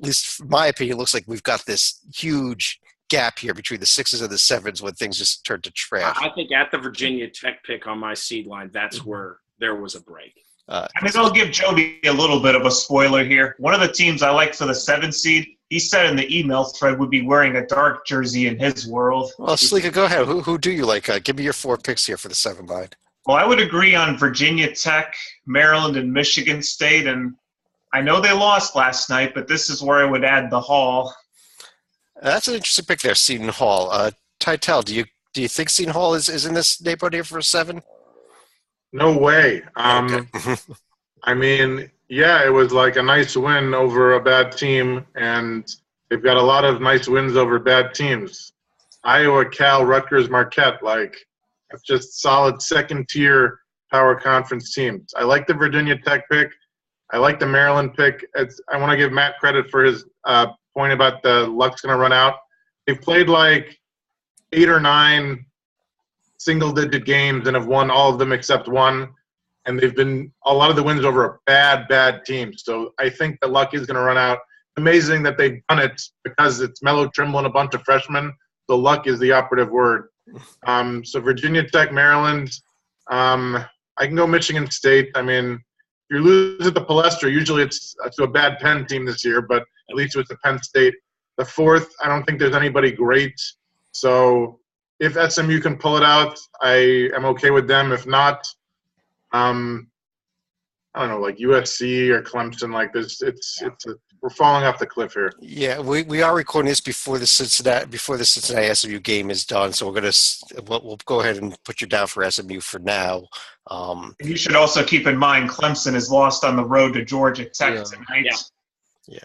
least in my opinion, it looks like we've got this huge gap here between the 6s and the 7s when things just turn to trash. I think at the Virginia Tech pick on my seed line, that's where there was a break. I mean, I'll give Joby a little bit of a spoiler here. One of the teams I like for the 7 seed, he said in the email thread, would be wearing a dark jersey in his world. Well, Sleeka, go ahead. Who do you like? Give me your 4 picks here for the 7 line. Well, I would agree on Virginia Tech, Maryland, and Michigan State. And I know they lost last night, but this is where I would add the Hall. That's an interesting pick there, Seton Hall. Tytel, do you think Seton Hall is in this neighborhood here for a 7? No way. Okay. I mean, yeah, it was like a nice win over a bad team, and they've got a lot of nice wins over bad teams. Iowa, Cal, Rutgers, Marquette, like, it's just solid second-tier power conference teams. I like the Virginia Tech pick. I like the Maryland pick. I want to give Matt credit for his point about the luck's going to run out. They've played like 8 or 9 single-digit games and have won all of them except one. And they've been a lot of the wins over a bad team. So I think the luck is going to run out. Amazing that they've done it because it's Melo, Trimble, and a bunch of freshmen. So luck is the operative word. So Virginia Tech, Maryland. I can go Michigan State. I mean, if you lose at the Palestra, usually it's to a bad Penn team this year, but at least it's a Penn State. The fourth, I don't think there's anybody great. So if SMU can pull it out, I am okay with them. If not, I don't know, like USC or Clemson. Like this, we're falling off the cliff here. Yeah, we are recording this before the Cincinnati SMU game is done, so we'll go ahead and put you down for SMU for now. And you should also keep in mind Clemson is lost on the road to Georgia Tech tonight. Yeah.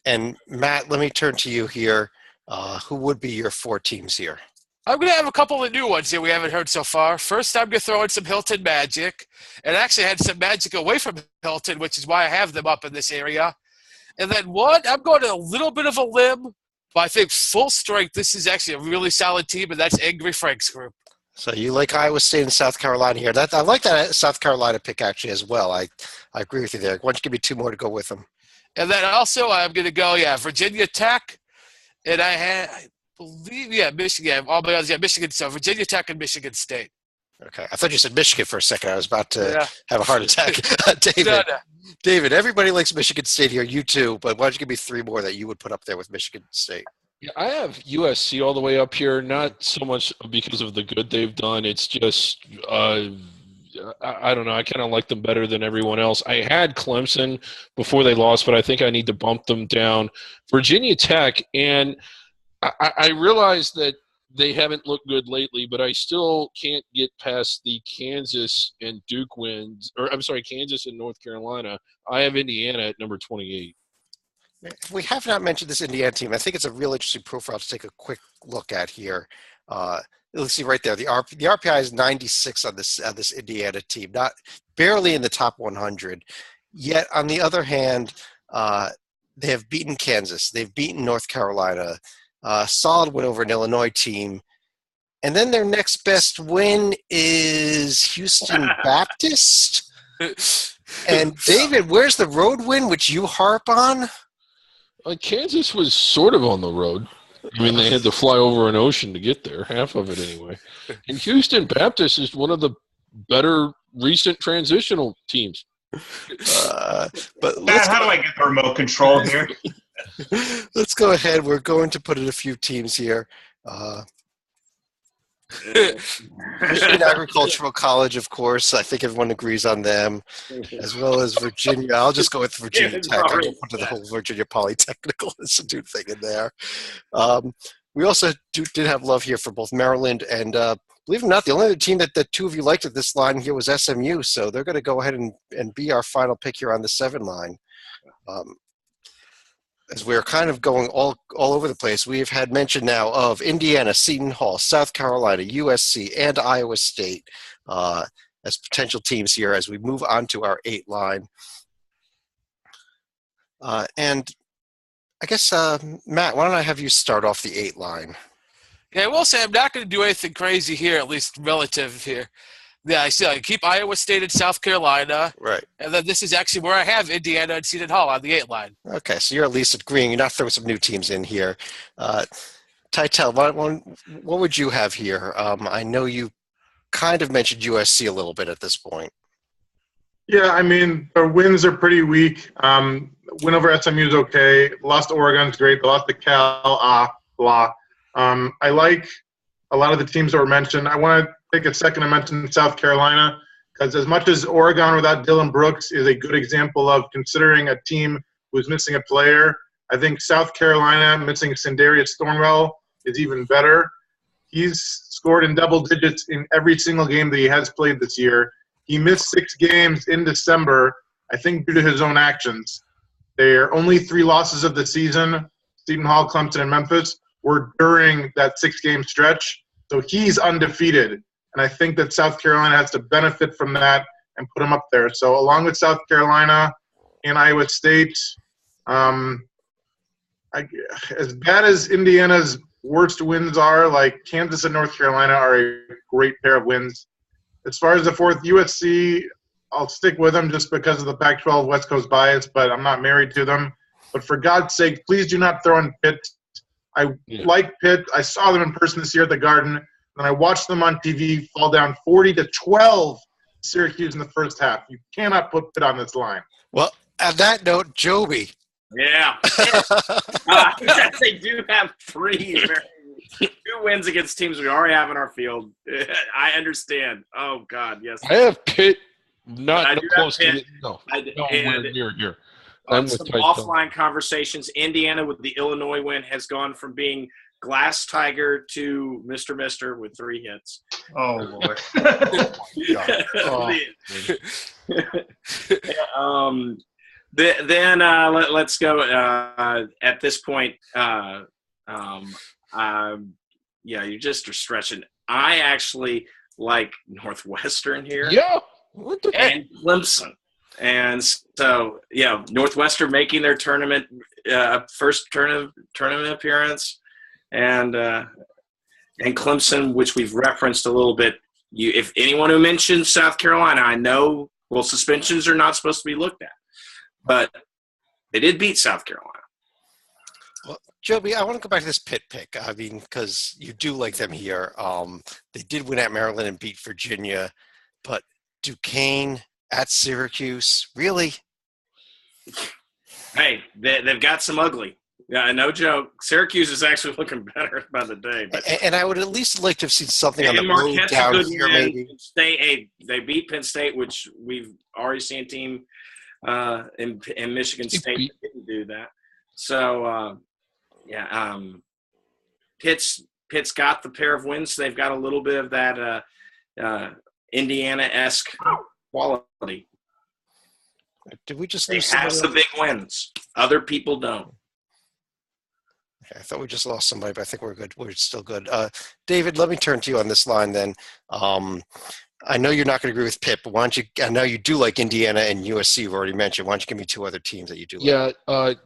And Matt, let me turn to you here. Who would be your 4 teams here? I'm going to have a couple of new ones here we haven't heard so far. First, I'm going to throw in some Hilton Magic. And actually, I had some Magic away from Hilton, which is why I have them up in this area. And then one, I'm going to a little bit of a limb, but I think full strength, this is actually a really solid team, and that's Angry Frank's group. So you like Iowa State and South Carolina here. I like that South Carolina pick actually as well. I agree with you there. Why don't you give me 2 more to go with them? And then also, I'm going to go, Virginia Tech. And I believe, Michigan. All my others, Michigan. So Virginia Tech and Michigan State. Okay. I thought you said Michigan for a second. I was about to have a heart attack. David, everybody likes Michigan State here. You too. But why don't you give me 3 more that you would put up there with Michigan State? Yeah, I have USC all the way up here, not so much because of the good they've done. It's just I don't know. I kind of like them better than everyone else. I had Clemson before they lost, but I think I need to bump them down. Virginia Tech, and I realize that they haven't looked good lately, but I still can't get past the Kansas and Duke wins. Or I'm sorry, Kansas and North Carolina. I have Indiana at number 28. We have not mentioned this Indiana team. I think it's a real interesting profile to take a quick look at here. Let's see right there. The RPI is 96 on this Indiana team, not barely in the top 100. Yet on the other hand, they have beaten Kansas. They've beaten North Carolina. Solid win over an Illinois team. And then their next best win is Houston Baptist. And David, where's the road win, which you harp on? Kansas was sort of on the road. I mean, they had to fly over an ocean to get there, half of it anyway. And Houston Baptist is one of the better recent transitional teams. But Matt, how do I get the remote control here? Let's go ahead. We're going to put in a few teams here. Michigan Agricultural College, of course. I think everyone agrees on them, as well as Virginia. I'll just go with Virginia Tech. I won't put the whole Virginia Polytechnical Institute thing in there. We also did have love here for both Maryland and, believe it or not, the only other team that the 2 of you liked at this line here was SMU. So they're going to go ahead and be our final pick here on the 7 line. As we're kind of going all over the place, we have had mention now of Indiana, Seton Hall, South Carolina, USC, and Iowa State as potential teams here as we move on to our 8 line. And I guess, Matt, why don't I have you start off the 8 line? Yeah, I will say I'm not going to do anything crazy here, at least relative here. Yeah, I keep Iowa State and South Carolina. Right. And then this is actually where I have Indiana and Seton Hall on the 8 line. Okay, so you're at least agreeing. You're not throwing some new teams in here. Tytel, what would you have here? I know you kind of mentioned USC a little bit at this point. Yeah, I mean, their wins are pretty weak. Win over SMU is okay. Lost to Oregon's great. They lost to Cal, blah. I like a lot of the teams that were mentioned. I want to take a second to mention South Carolina because as much as Oregon without Dylan Brooks is a good example of considering a team who's missing a player, I think South Carolina missing Sindarius Thornwell is even better. He's scored in double digits in every single game that he has played this year. He missed 6 games in December, I think due to his own actions. Their only 3 losses of the season, Seton Hall, Clemson, and Memphis, were during that 6-game stretch. So he's undefeated. And I think that South Carolina has to benefit from that and put them up there. So along with South Carolina and Iowa State, as bad as Indiana's worst wins are, like Kansas and North Carolina are a great pair of wins. As far as the fourth, USC, I'll stick with them just because of the Pac-12 West Coast bias, but I'm not married to them. But for God's sake, please do not throw in Pitt. I like Pitt. I saw them in person this year at the Garden, and I watched them on TV fall down 40-12 Syracuse in the first half. You cannot put Pitt on this line. Well, on that note, Joby. Yeah. They do have 2 wins against teams we already have in our field. I understand. Oh, God, yes. I have Pitt not close to Pitt. it. No, nowhere near here. On some offline conversations, Indiana with the Illinois win has gone from being Glass Tiger to Mr. with 3 hits. Oh, Lord. Let's go at this point. You just are stretching. I actually like Northwestern here. Yeah. And Clemson. And so, Northwestern making their tournament first tournament appearance, and Clemson, which we've referenced a little bit. If anyone who mentions South Carolina, I know, well, suspensions are not supposed to be looked at, but they did beat South Carolina. Well, Joby, I want to go back to this Pitt pick. I mean, because you do like them here. They did win at Maryland and beat Virginia, but Duquesne at Syracuse, really? Hey, they've got some ugly. Yeah, no joke. Syracuse is actually looking better by the day. But and I would at least like to have seen something on the road down here, maybe. They beat Penn State, which we've already seen a team in Michigan State that didn't do that. So, Pitt's got the pair of wins. They've got a little bit of that Indiana-esque quality. Did we just They lose have somebody? some big wins. Other people don't. Okay, I thought we just lost somebody, but I think we're good. We're still good. David, let me turn to you on this line then. I know you're not going to agree with Pitt, but why don't you – I know you do like Indiana and USC you've already mentioned. Why don't you give me 2 other teams that you do like? Yeah,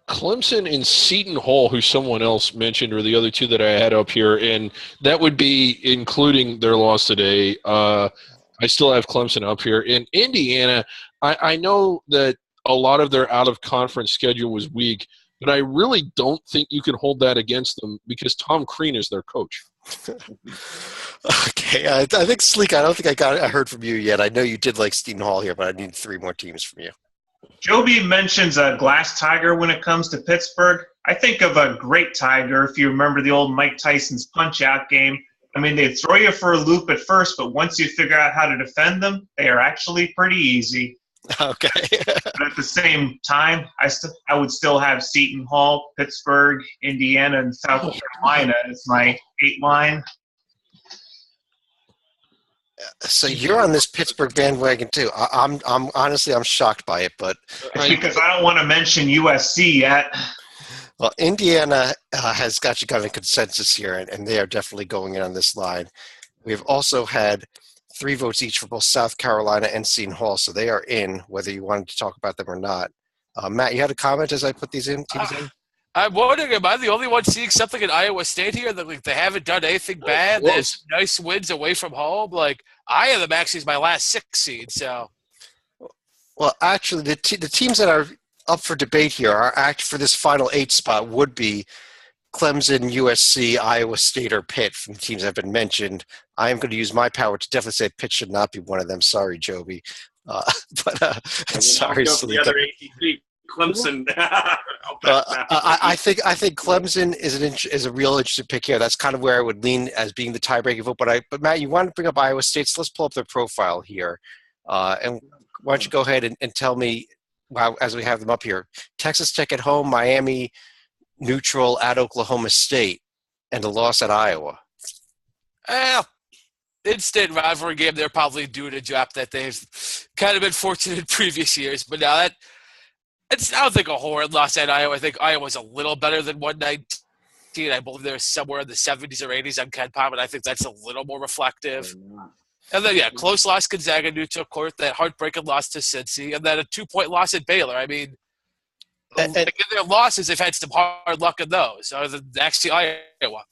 Clemson and Seton Hall, who someone else mentioned, are the other 2 that I had up here, and that would be including their loss today. I still have Clemson up here. In Indiana, I know that a lot of their out-of-conference schedule was weak, but I really don't think you can hold that against them because Tom Crean is their coach. Okay, I think Sleek, I don't think I heard from you yet. I know you did like Seton Hall here, but I need 3 more teams from you. Joby mentions a glass tiger when it comes to Pittsburgh. I think of a great tiger if you remember the old Mike Tyson's Punch-Out game. I mean, they throw you for a loop at first, but once you figure out how to defend them, they are actually pretty easy. Okay. But at the same time, I would still have Seton Hall, Pittsburgh, Indiana, and South Carolina as my 8 line. So you're on this Pittsburgh bandwagon too. I'm honestly shocked by it, but Because I don't want to mention USC yet. well, Indiana has got you kind of consensus here, and they are definitely going in on this line. We've also had 3 votes each for both South Carolina and Seton Hall, so they are in, whether you wanted to talk about them or not. Matt, you had a comment as I put these teams in? I'm wondering, am I the only one seeing something in Iowa State here that they haven't done anything bad? They have some nice wins away from home. Like, I have them actually as my last 6 seed. So, Well, actually, the teams that are up for debate here are for this final 8 spot would be Clemson, USC, Iowa State, or Pitt from the teams that have been mentioned. I am going to use my power to definitely say Pitt should not be one of them. Sorry, Joby. Sorry, Sleek. The other ACC, Clemson. I think Clemson is a real interesting pick here. That's kind of where I would lean as being the tiebreaking vote. But Matt, you want to bring up Iowa State, so let's pull up their profile here. And why don't you go ahead and tell me, as we have them up here, Texas Tech at home, Miami neutral at Oklahoma State, and a loss at Iowa. instant rivalry game, they're probably doing a job that they've kind of been fortunate in previous years. But now it's I don't think a horrid loss at Iowa. I think Iowa's a little better than 119. I believe they're somewhere in the 70s or 80s on KenPom, and I think that's a little more reflective. And then, close loss Gonzaga, neutral court, that heartbreaking loss to Cincy, and then a 2-point loss at Baylor. I mean, in their losses, they've had some hard luck in those. So actually, Iowa.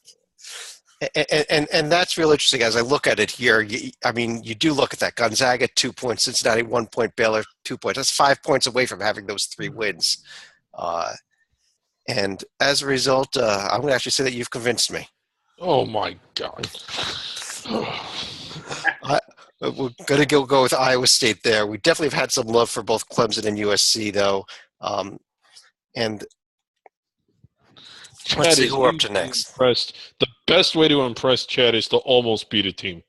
And that's real interesting as I look at it here. You do look at that. Gonzaga, 2 points. Cincinnati, 1 point. Baylor, 2 points. That's 5 points away from having those 3 wins. And as a result, I'm going to actually say that you've convinced me. Oh, my God. We're going to go with Iowa State there. We definitely have had some love for both Clemson and USC, though. And let's see who we're up to next. Impressed. The best way to impress Chad is to almost beat a team.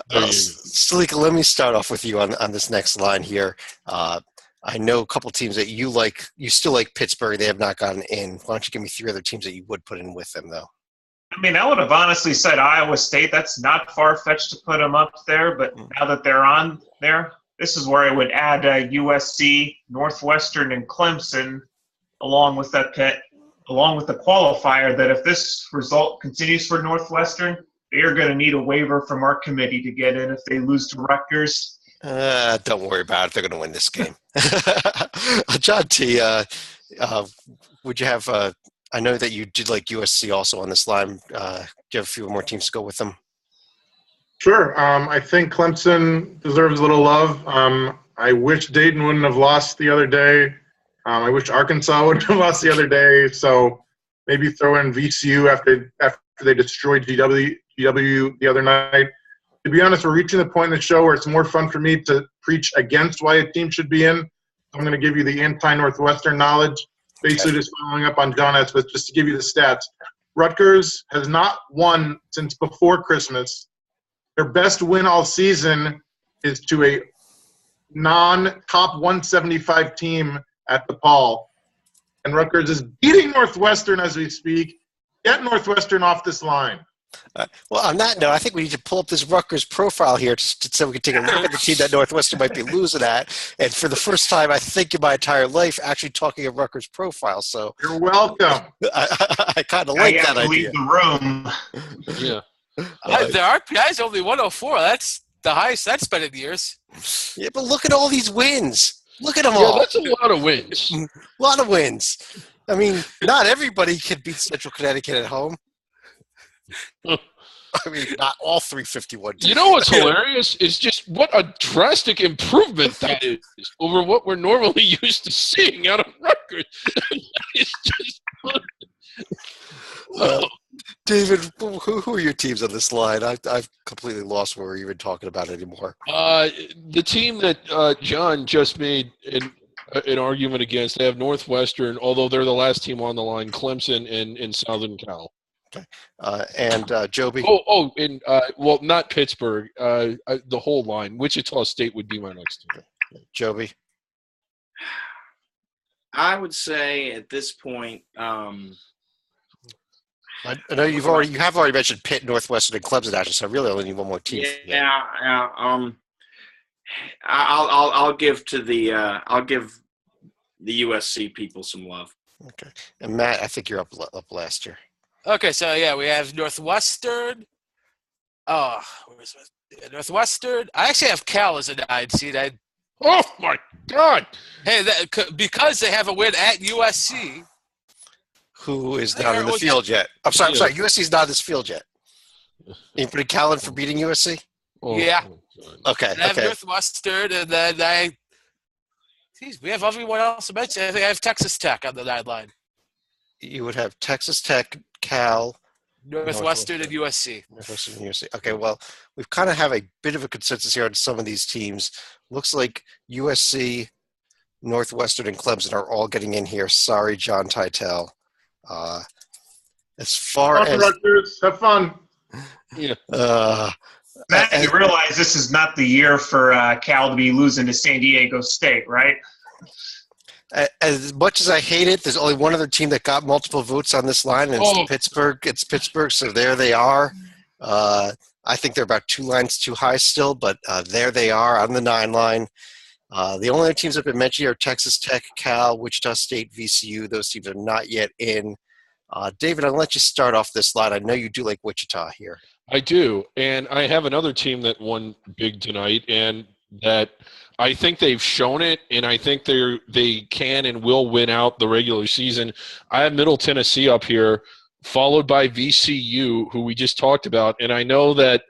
Salika, let me start off with you on this next line here. I know a couple teams that you like. You still like Pittsburgh. They have not gotten in. Why don't you give me 3 other teams that you would put in with them, though? I mean, I would have honestly said Iowa State. That's not far-fetched to put them up there, but now that they're on there, this is where I would add USC, Northwestern, and Clemson, along with the qualifier that if this result continues for Northwestern, they are going to need a waiver from our committee to get in if they lose to Rutgers. Don't worry about it. They're going to win this game. John T., would you have I know that you did like USC also on this line. Do you have a few more teams to go with them? Sure. I think Clemson deserves a little love. I wish Dayton wouldn't have lost the other day. I wish Arkansas wouldn't have lost the other day. So maybe throw in VCU after they destroyed GW the other night. To be honest, we're reaching the point in the show where it's more fun for me to preach against why a team should be in. I'm going to give you the anti-Northwestern knowledge, basically just following up on John S., but just to give you the stats. Rutgers has not won since before Christmas. Their best win all season is to a non-top 175 team at DePaul. And Rutgers is beating Northwestern as we speak. Get Northwestern off this line. Well, on that note, I think we need to pull up this Rutgers profile here so we can take a look at the team that Northwestern might be losing at. And for the first time, I think in my entire life, actually talking of Rutgers profile. So you're welcome. I kind of like that idea. Leave the room. Yeah. Their RPI is only 104. That's the highest that's been in years. Yeah, but look at all these wins. Look at them Yeah, all. that's a lot of wins. A lot of wins. I mean, not everybody can beat Central Connecticut at home. I mean, not all 351 teams. You know what's hilarious is just what a drastic improvement that is over what we're normally used to seeing out of Rutgers. It's just David, who are your teams on this line? I've completely lost what we're even talking about anymore. The team that John just made an argument against, they have Northwestern, although they're the last team on the line, Clemson and Southern Cal. Okay. And Joby? Well, not Pittsburgh. The whole line. Wichita State would be my next team. Joby? I would say at this point, I know you have already mentioned Pitt, Northwestern, and Clemson, actually, so I really only need one more team. I'll give the USC people some love. Okay. And Matt, I think you're up last year. Okay, so we have Northwestern. Northwestern. I actually have Cal as a 9 seed. Oh my God! Hey, because they have a win at USC. Who is not in the field yet? I'm sorry. USC's not in this field yet. You putting Cal in for beating USC? Oh, Yeah. Okay. I have Northwestern, and then we have everyone else to mention. I think I have Texas Tech on the 9 line. You would have Texas Tech, Cal, Northwestern, and USC. Northwestern and USC. Okay, well, we kind of have a bit of a consensus here on some of these teams. Looks like USC, Northwestern, and Clemson are all getting in here. Sorry, John Titel. As far as Rutgers, have fun. Yeah. Matt, you realize this is not the year for Cal to be losing to San Diego State, right? As much as I hate it, there's only one other team that got multiple votes on this line, and it's Pittsburgh. It's Pittsburgh, so there they are. I think they're about 2 lines too high still, but there they are on the 9 line. The only other teams that have been mentioned are Texas Tech, Cal, Wichita State, VCU. Those teams are not yet in. David, I'll let you start off this line. I know you do like Wichita here. I do, and I have another team that won big tonight, and that I think they've shown it, and I think they can and will win out the regular season. I have Middle Tennessee up here, followed by VCU, who we just talked about, and I know that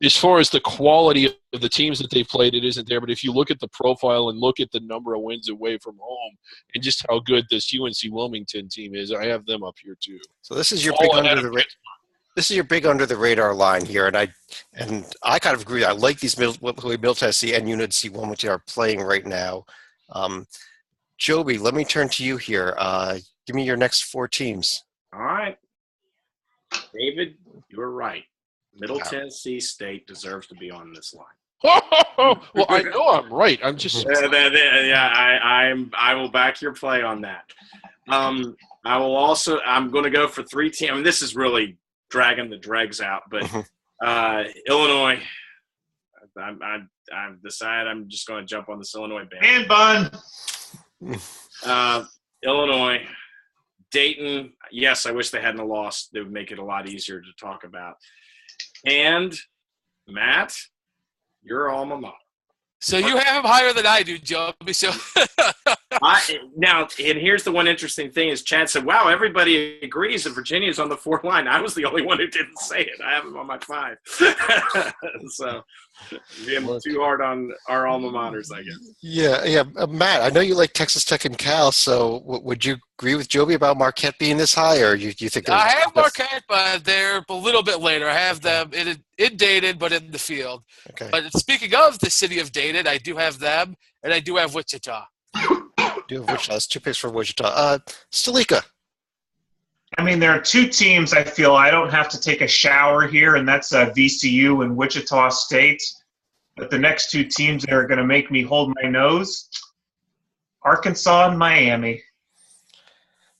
as far as the quality of the teams that they've played, it isn't there. But if you look at the profile and look at the number of wins away from home and just how good this UNC Wilmington team is, I have them up here too. So this is your big under the radar line here, and I kind of agree. I like these Middle Tennessee and UNC Wilmington are playing right now. Joby, let me turn to you here. Give me your next 4 teams. All right. David, you were right. Middle Tennessee State deserves to be on this line. Well, I know I'm right. I'm just I will back your play on that. I'm going to go for 3 teams. I mean, this is really dragging the dregs out, but Illinois. I've decided I'm just going to jump on this Illinois band. And bun. Illinois, Dayton. Yes, I wish they hadn't lost. They would make it a lot easier to talk about. And Matt, your alma mater. So you have him higher than I do, Joby. So now, and here's the one interesting thing is Chad said, wow, everybody agrees that Virginia's on the 4 line. I was the only one who didn't say it. I have him on my 5. So being too hard on our alma maters, I guess. Yeah. Matt, I know you like Texas Tech and Cal, so would you agree with Joby about Marquette being this high, or you think? I have Marquette, but they're a little bit later. I have them in Dated, but in the field. Okay. But speaking of the city of Dated, I do have them, and I do have Wichita. You have Wichita. That's 2 picks for Wichita. Stalika. I mean, there are 2 teams I feel I don't have to take a shower here, and that's VCU and Wichita State. But the next 2 teams that are going to make me hold my nose, Arkansas and Miami.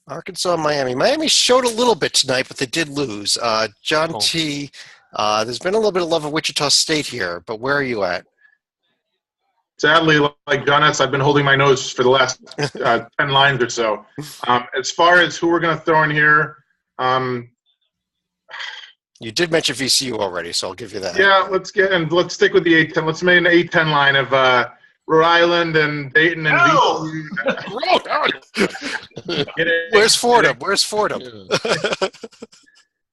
Arkansas and Miami. Miami showed a little bit tonight, but they did lose. John T., there's been a little bit of love of Wichita State here, but where are you at? Sadly, like John S., I've been holding my nose for the last 10 lines or so. As far as who we're going to throw in here, you did mention VCU already, so I'll give you that. Yeah, let's stick with the A-10. Let's make an A-10 line of Rhode Island and Dayton and VCU. Where's Fordham?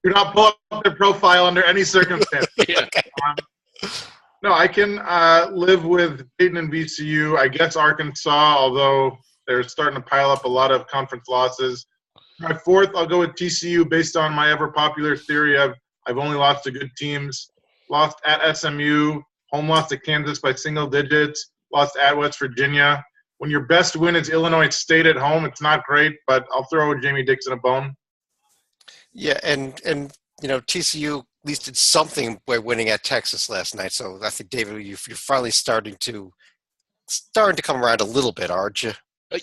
Do not pull up their profile under any circumstance. No, I can live with Dayton and VCU. I guess Arkansas, although they're starting to pile up a lot of conference losses. My 4th, I'll go with TCU based on my ever-popular theory of I've only lost to good teams. Lost at SMU, home loss to Kansas by single digits, lost at West Virginia. When your best win is Illinois State at home, it's not great, but I'll throw Jamie Dixon a bone. Yeah, and TCU at least did something by winning at Texas last night. So I think, David, you're finally starting to come around a little bit, aren't you?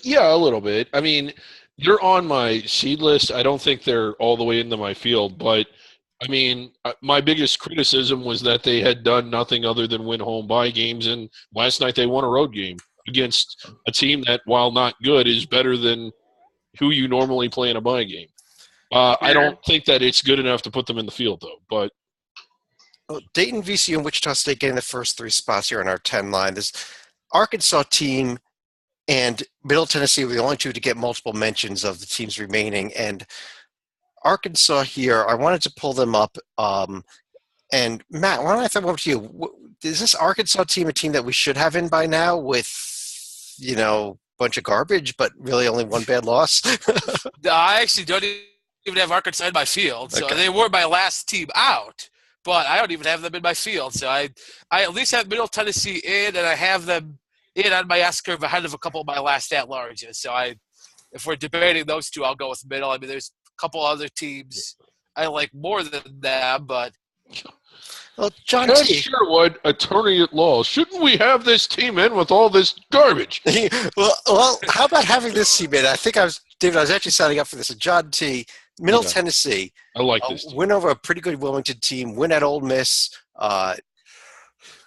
Yeah, a little bit. I mean, they're on my seed list. I don't think they're all the way into my field, but I mean, my biggest criticism was that they had done nothing other than win home bye games, and last night they won a road game against a team that, while not good, is better than who you normally play in a bye game. I don't think that it's good enough to put them in the field, though. But Dayton, VCU, and Wichita State getting the first 3 spots here on our 10 line. This Arkansas team and Middle Tennessee were the only 2 to get multiple mentions of the teams remaining. And Arkansas here, I wanted to pull them up. And Matt, why don't I throw them up to you? Is this Arkansas team a team that we should have in by now with, a bunch of garbage, but really only 1 bad loss? I actually don't even have Arkansas in my field. So Okay. They were my last team out, but I don't even have them in my field. So I at least have Middle Tennessee in, and I have them in on my S curve ahead of a couple of my last at-larges. So if we're debating those 2, I'll go with Middle. I mean, there's a couple other teams I like more than them, but Well, John Ted T. Sherwood, attorney at law, shouldn't we have this team in with all this garbage? well, how about having this team in? David, I was actually signing up for this. John T. Middle Tennessee. I like this team. Win over a pretty good Wilmington team. Win at Ole Miss.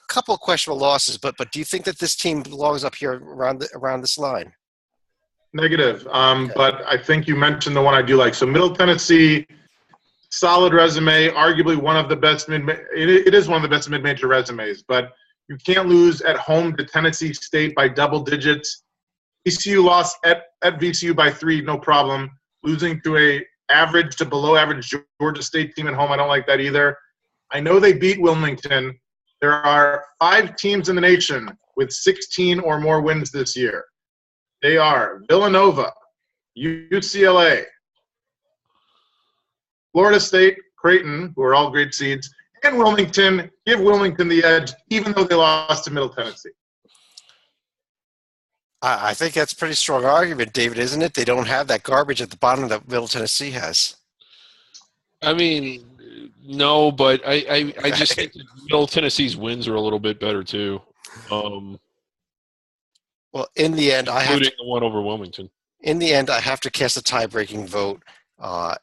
Couple of questionable losses, but do you think that this team belongs up here around this line? Negative. But I think you mentioned the one I do like. So Middle Tennessee, solid resume, arguably one of the best it is one of the best mid-major resumes, but you can't lose at home to Tennessee State by double digits. VCU lost at VCU by 3, no problem. Losing to a average to below average Georgia State team at home, I don't like that either. I know they beat Wilmington. There are 5 teams in the nation with 16 or more wins this year. They are Villanova, UCLA, Florida State, Creighton, who are all great seeds, and Wilmington. Give Wilmington the edge, even though they lost to Middle Tennessee. I think that's a pretty strong argument, David, isn't it? They don't have that garbage at the bottom that Middle Tennessee has. I mean, no, but I just think that Middle Tennessee's wins are a little bit better too. Well, in the end, including the one over Wilmington. In the end, I have to cast a tie-breaking vote,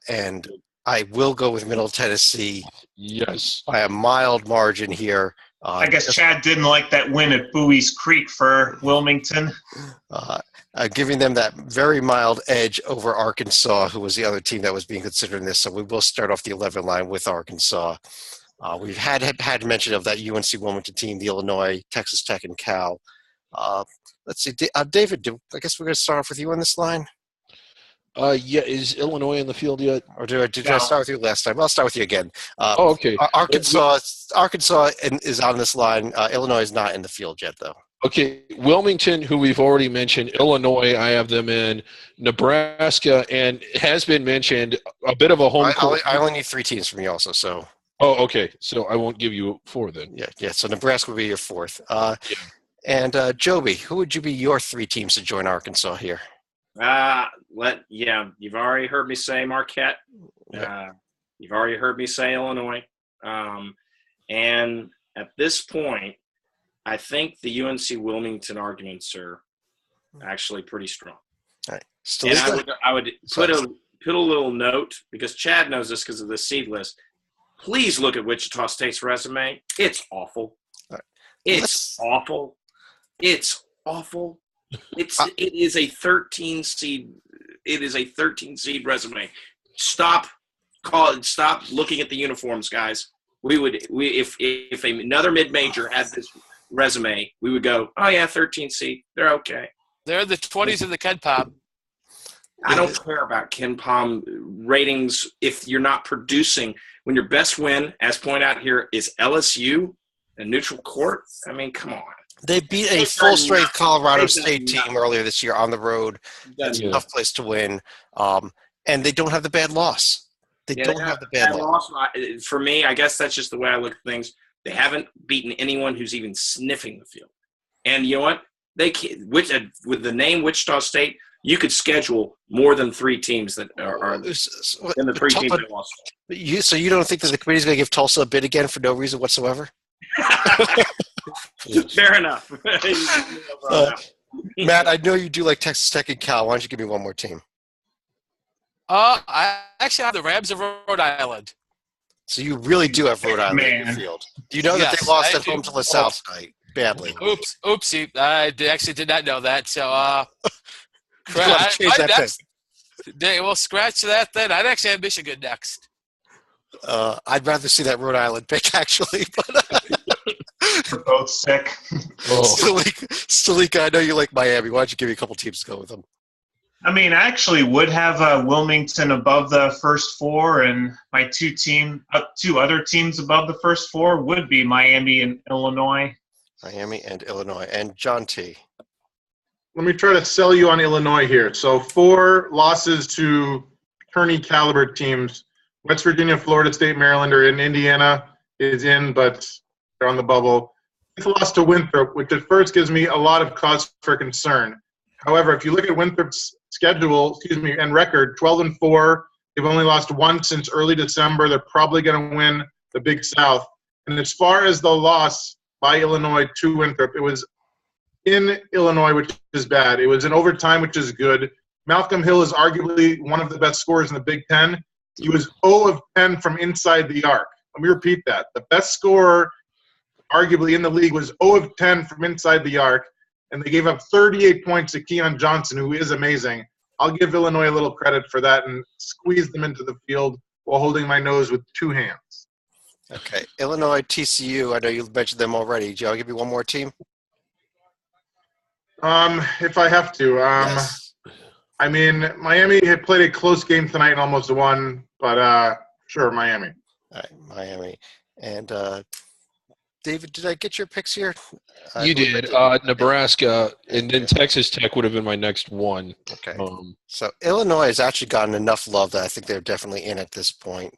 and I will go with Middle Tennessee. Yes, by a mild margin here. I guess Chad didn't like that win at Bowie's Creek for Wilmington. Giving them that very mild edge over Arkansas, who was the other team that was being considered in this. So we will start off the 11 line with Arkansas. We've had mention of that UNC Wilmington team, the Illinois, Texas Tech, and Cal. Let's see, David, I guess we're going to start off with you on this line. Yeah, is Illinois in the field yet? Or did I start with you last time? I'll start with you again. Okay. Arkansas is on this line. Illinois is not in the field yet, though. Okay, Wilmington, who we've already mentioned, Illinois, I have them in, Nebraska, and has been mentioned, a bit of a home court. I only need 3 teams from you also, so. Oh, okay. So I won't give you 4 then. Yeah. So Nebraska will be your 4th. And Joby, who would you be your 3 teams to join Arkansas here? You've already heard me say Marquette. You've already heard me say Illinois. And at this point, I think the UNC Wilmington arguments are actually pretty strong. All right. And I would put a little note, because Chad knows this because of the seed list. Please look at Wichita State's resume. It's awful. Right. It's awful. It's awful. It is a 13 seed. It is a 13 seed resume. Stop looking at the uniforms, guys. If another mid-major had this resume, we would go, oh yeah, 13 seed. They're okay. They're the 20s in the Ken Pom. I don't care about Ken Pom ratings if you're not producing. When your best win, as pointed out here, is LSU, a neutral court. I mean, come on. They beat a full-strength Colorado State team earlier this year on the road. That's a tough place to win. And they don't have the bad loss. They don't have the bad loss. For me, I guess that's just the way I look at things. They haven't beaten anyone who's even sniffing the field. And you know what? With the name Wichita State, you could schedule more than 3 teams that are in the 3 teams they lost. So you don't think that the committee's going to give Tulsa a bid again for no reason whatsoever? Fair enough. Matt, I know you do like Texas Tech and Cal. Why don't you give me one more team? I actually have the Rams of Rhode Island. So you really do have Rhode Island in your field. Do you know that they lost at home to LaSalle tonight? Badly. Oopsie. I actually did not know that. So, well, scratch that then. I'd actually have Michigan next. I'd rather see that Rhode Island pick, actually. But We're both sick. Stalika, I know you like Miami. Why don't you give me a couple teams to go with them? I mean, I actually would have Wilmington above the first 4, and my 2 other teams above the first 4 would be Miami and Illinois. Miami and Illinois. And John T. Let me try to sell you on Illinois here. So 4 losses to tourney caliber teams. West Virginia, Florida State, Maryland are in. Indiana is in, but they're on the bubble. 5th loss to Winthrop, which at first gives me a lot of cause for concern. However, if you look at Winthrop's schedule, and record, 12-4, they've only lost 1 since early December. They're probably going to win the Big South. And as far as the loss by Illinois to Winthrop, it was in Illinois, which is bad. It was in overtime, which is good. Malcolm Hill is arguably one of the best scorers in the Big Ten. He was 0 of 10 from inside the arc. Let me repeat that. The best scorer, arguably in the league, was 0 of 10 from inside the arc. and they gave up 38 points to Keon Johnson, who is amazing. I'll give Illinois a little credit for that and squeeze them into the field while holding my nose with two hands. Okay, Illinois, TCU. I know you mentioned them already. Joe, I'll give you one more team. If I have to. Yes. I mean, Miami had played a close game tonight and almost won, but sure, Miami. All right, Miami. And David, did I get your picks here? You did. Nebraska, and then Texas Tech would have been my next one. Okay. So Illinois has actually gotten enough love that I think they're definitely in at this point.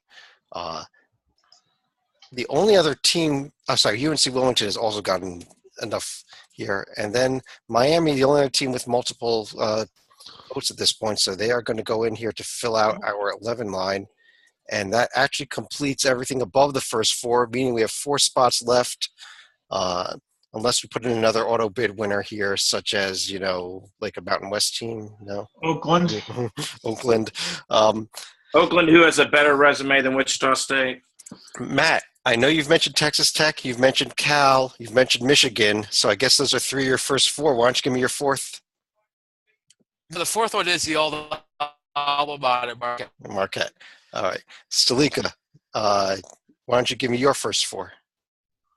The only other team, UNC Wilmington has also gotten enough here. And then Miami, the only other team with multiple votes at this point. So they are going to go in here to fill out our 11 line. And that actually completes everything above the first four, meaning we have 4 spots left, unless we put in another auto bid winner here, such as, like a Mountain West team. No? Oakland. Oakland. Oakland, who has a better resume than Wichita State? Matt, I know you've mentioned Texas Tech, you've mentioned Cal, you've mentioned Michigan, so I guess those are 3 of your first 4. Why don't you give me your fourth? The fourth one is the alma mater, Marquette. Marquette. All right. Stalika, why don't you give me your first 4?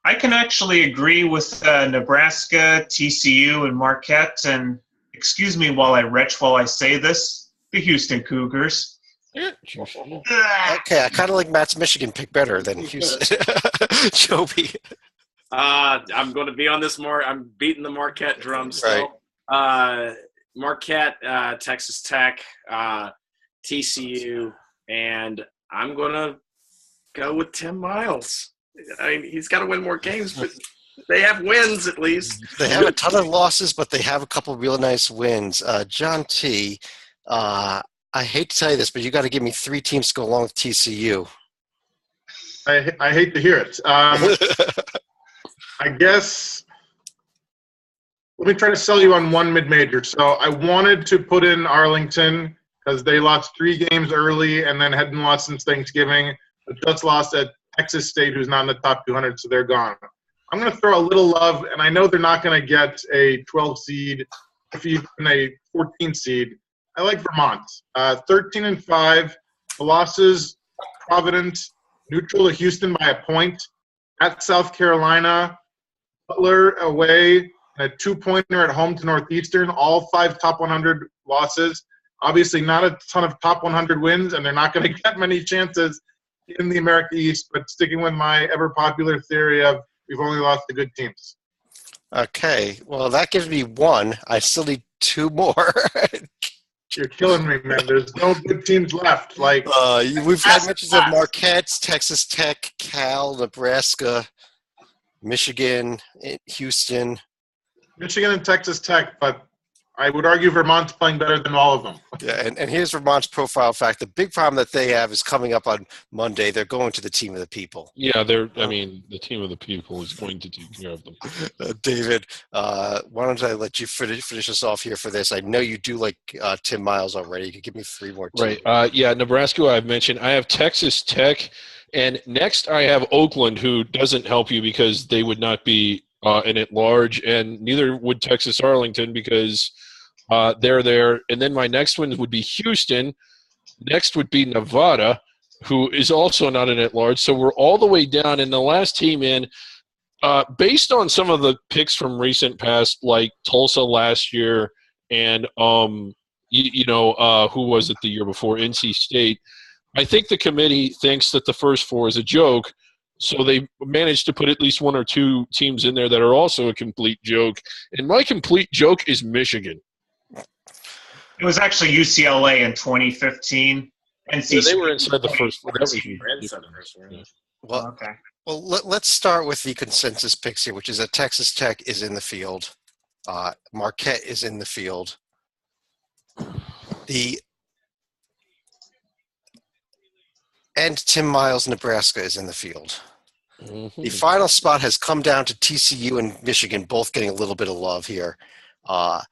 I can actually agree with Nebraska, TCU, and Marquette. And excuse me while I say this, the Houston Cougars. Okay, I kind of like Matt's Michigan pick better than Houston. Joby. I'm going to be on this more. I'm beating the Marquette drum still. Right. Marquette, Texas Tech, TCU, and I'm going to go with Tim Miles. I mean, he's got to win more games, but they have wins at least. They have a ton of losses, but they have a couple of real nice wins. John T., I hate to tell you this, but you got to give me 3 teams to go along with TCU. I hate to hear it. I guess let me try to sell you on one mid-major. So I wanted to put in Arlington because they lost 3 games early and then hadn't lost since Thanksgiving, but just lost at Texas State, who's not in the top 200, so they're gone. I'm going to throw a little love, and I know they're not going to get a 12 seed, if even a 14 seed. I like Vermont. 13-5. The losses, Providence, neutral to Houston by a point. At South Carolina, Butler away, and a 2-pointer at home to Northeastern. All 5 top 100 losses. Obviously not a ton of top 100 wins, and they're not going to get many chances in the America East, but sticking with my ever-popular theory of we've only lost the good teams. Okay. Well, that gives me 1. I still need 2 more. You're killing me, man. There's no good teams left. Like we've had mentions of Marquette, Texas Tech, Cal, Nebraska, Michigan, Houston. Michigan and Texas Tech, but I would argue Vermont's playing better than all of them. Yeah, and here's Vermont's profile fact. The big problem that they have is coming up on Monday. They're going to the Team of the People. Yeah, the Team of the People is going to take care of them. David, why don't I let you finish us off here for this? I know you do like Tim Miles already. You can give me 3 more. Right. Nebraska I've mentioned. I have Texas Tech. And next I have Oakland, who doesn't help you because they would not be an at-large, and neither would Texas Arlington because they're there. And then my next one would be Houston. Next would be Nevada, who is also not an at-large. So we're all the way down. And the last team in, based on some of the picks from recent past, like Tulsa last year and, who was it the year before, NC State, I think the committee thinks that the first 4 is a joke. So they managed to put at least 1 or 2 teams in there that are also a complete joke. And my complete joke is Michigan. It was actually UCLA in 2015. They were inside the first 4. Well, okay. Well, let's start with the consensus picks here, which is that Texas Tech is in the field. Marquette is in the field. And Tim Miles, Nebraska, is in the field. Mm-hmm. The final spot has come down to TCU and Michigan, both getting a little bit of love here. I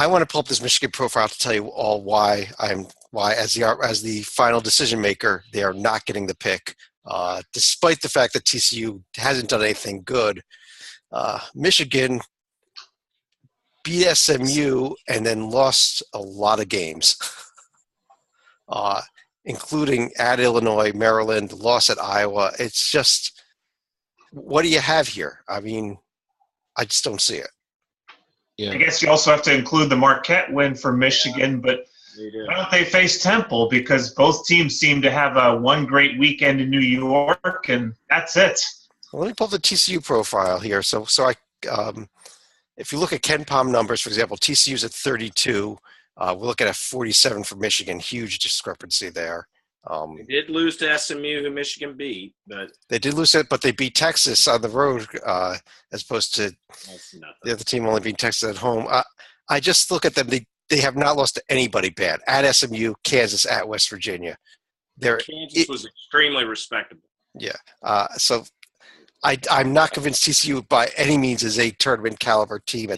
want to pull up this Michigan profile to tell you all why as the final decision maker, they are not getting the pick, despite the fact that TCU hasn't done anything good. Michigan, beat SMU and then lost a lot of games, including at Illinois, Maryland, loss at Iowa. It's just, what do you have here? I mean, I just don't see it. Yeah. I guess you also have to include the Marquette win for Michigan, but why don't they face Temple? Because both teams seem to have one great weekend in New York, and that's it. Well, let me pull the TCU profile here. So if you look at KenPom numbers, for example, TCU's at 32. We're looking at 47 for Michigan. Huge discrepancy there. They did lose to SMU, who Michigan beat, but They did lose it, but they beat Texas on the road as opposed to that's nothing. the other team only beating Texas at home. I just look at them. They have not lost to anybody bad. At SMU, Kansas, at West Virginia. Kansas was extremely respectable. So I'm not convinced TCU by any means is a tournament caliber team,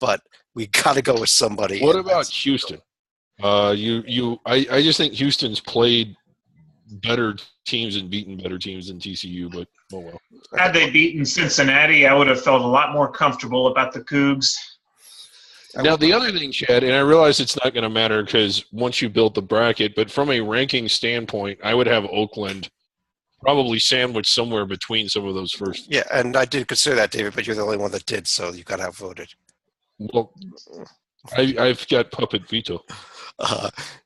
but we got to go with somebody. What about Houston? I just think Houston's played better teams and beaten better teams than TCU, but oh well. Had they beaten Cincinnati, I would have felt a lot more comfortable about the Cougs. Now, the other thing, Chad, and I realize it's not going to matter because once you build the bracket, but from a ranking standpoint, I would have Oakland probably sandwiched somewhere between some of those first. Yeah, and I did consider that, David, but you're the only one that did, so you got outvoted. Well, I've got puppet veto.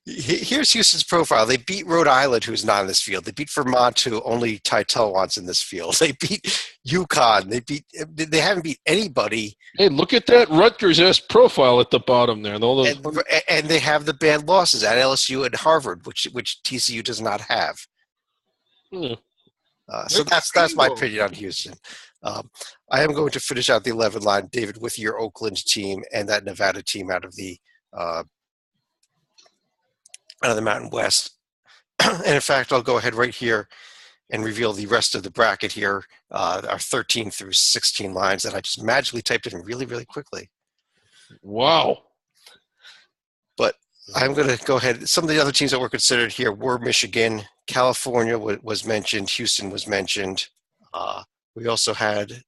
Here's Houston's profile. They beat Rhode Island, who's not in this field. They beat Vermont, who only Titel wants in this field. They beat UConn. They haven't beat anybody. Hey, look at that Rutgers-esque profile at the bottom there. And they have the bad losses at LSU and Harvard, which TCU does not have. So that's my opinion on Houston. I am going to finish out the 11 line, David, with your Oakland team and that Nevada team out of the Mountain West. And in fact, I'll go ahead right here and reveal the rest of the bracket here, our 13 through 16 lines that I just magically typed in really, really quickly. Wow. But I'm going to go ahead. Some of the other teams that were considered here were Michigan. California was mentioned. Houston was mentioned. We also had,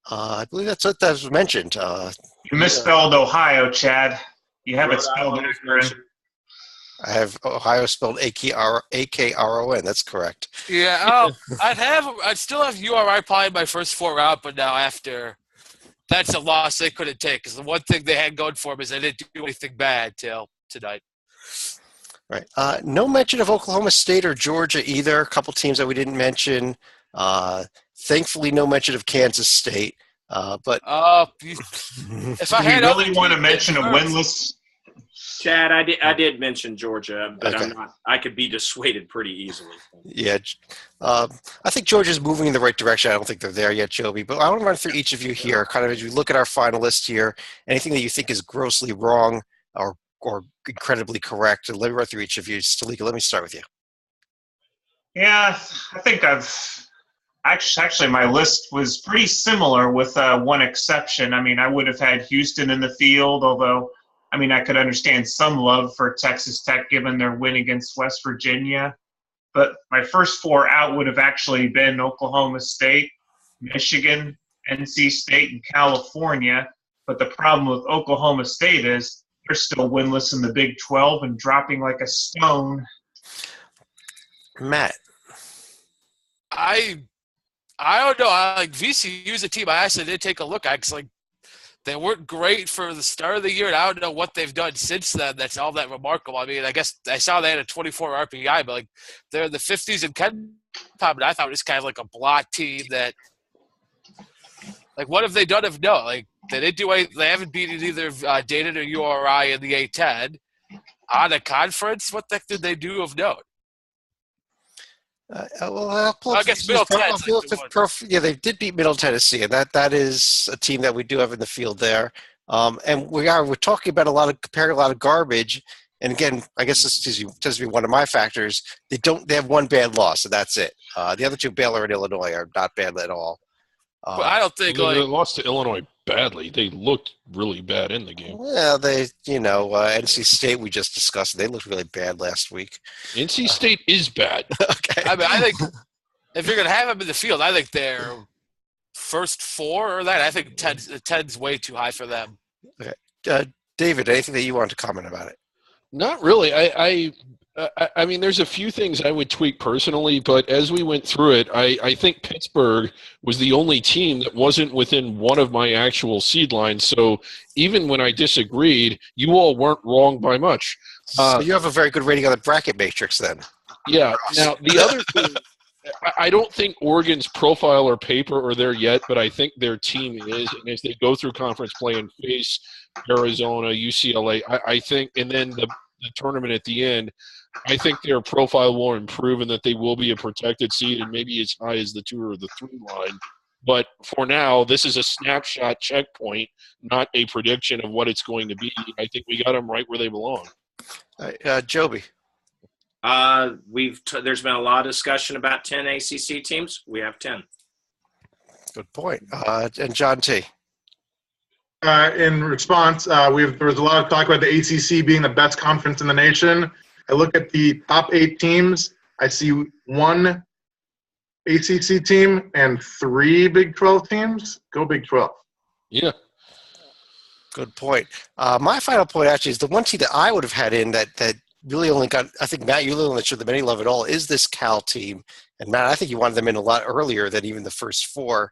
I believe that's what that was mentioned. You misspelled Ohio, Chad. You have it spelled Rhode Island different. I have Ohio spelled A-K-R-O-N. That's correct. Yeah, I'd still have URI probably my first four out, but now after that's a loss they couldn't take because the one thing they had going for them is they didn't do anything bad till tonight. Right. No mention of Oklahoma State or Georgia either. A couple teams that we didn't mention. Thankfully, no mention of Kansas State. But if I had really want to mention a winless. Chad, I did mention Georgia, but Okay. I'm not. I could be dissuaded pretty easily. Yeah, I think Georgia's moving in the right direction. I don't think they're there yet, Joby. But I want to run through each of you here, kind of as you look at our finalists here. Anything that you think is grossly wrong or incredibly correct. And let me run through each of you. Stalika, let me start with you. Yeah, I think actually my list was pretty similar with one exception. I mean, I would have had Houston in the field, although, I mean, I could understand some love for Texas Tech given their win against West Virginia. But my first four out would have actually been Oklahoma State, Michigan, NC State, and California. But the problem with Oklahoma State is they're still winless in the Big 12 and dropping like a stone. Matt. I don't know. Like VCU's a team I actually did take a look at because they weren't great for the start of the year, and I don't know what they've done since then. That's all that remarkable. I mean, I guess I saw they had a 24 RPI, but they're in the 50s in KenPom, and I thought it was kind of like a blot team that. What have they done if no? They didn't do anything. They haven't beaten either Dayton or URI in the A10. On a conference, what the heck did they do of note? I'll pull I guess Middle Tennessee. Yeah, they did beat Middle Tennessee, and that is a team that we do have in the field there. And we're talking about comparing a lot of garbage. And again, I guess this tends to be one of my factors. They have one bad loss, and that's it. The other two, Baylor and Illinois, are not bad at all. But I don't think They lost to Illinois badly. They looked really bad in the game. Well, NC State we just discussed. They looked really bad last week. NC State is bad. Okay. I mean, I think if you're going to have them in the field, I think they're first four or that. I think 10's way too high for them. David, anything that you want to comment about it? Not really. I mean, there's a few things I would tweak personally, but as we went through it, I think Pittsburgh was the only team that wasn't within one of my actual seed lines. So even when I disagreed, you all weren't wrong by much. So you have a very good rating on the bracket matrix then. Yeah. Now, the other thing, I don't think Oregon's profile or paper are there yet, but I think their team is. And as they go through conference play and face Arizona, UCLA, I think, and then the tournament at the end, I think their profile will improve and that they will be a protected seed and maybe as high as the 2 or the 3 line. But for now, this is a snapshot checkpoint, not a prediction of what it's going to be. I think we got them right where they belong. Joby. There's been a lot of discussion about 10 ACC teams. We have 10. Good point. And John T. In response, there was a lot of talk about the ACC being the best conference in the nation. I look at the top 8 teams. I see 1 ACC team and 3 Big 12 teams. Go Big 12. Yeah. Good point. My final point actually is the one team that I would have had in that really only got, I think, Matt, you really only showed them any love at all, is this Cal team. And Matt, I think you wanted them in a lot earlier than even the first 4.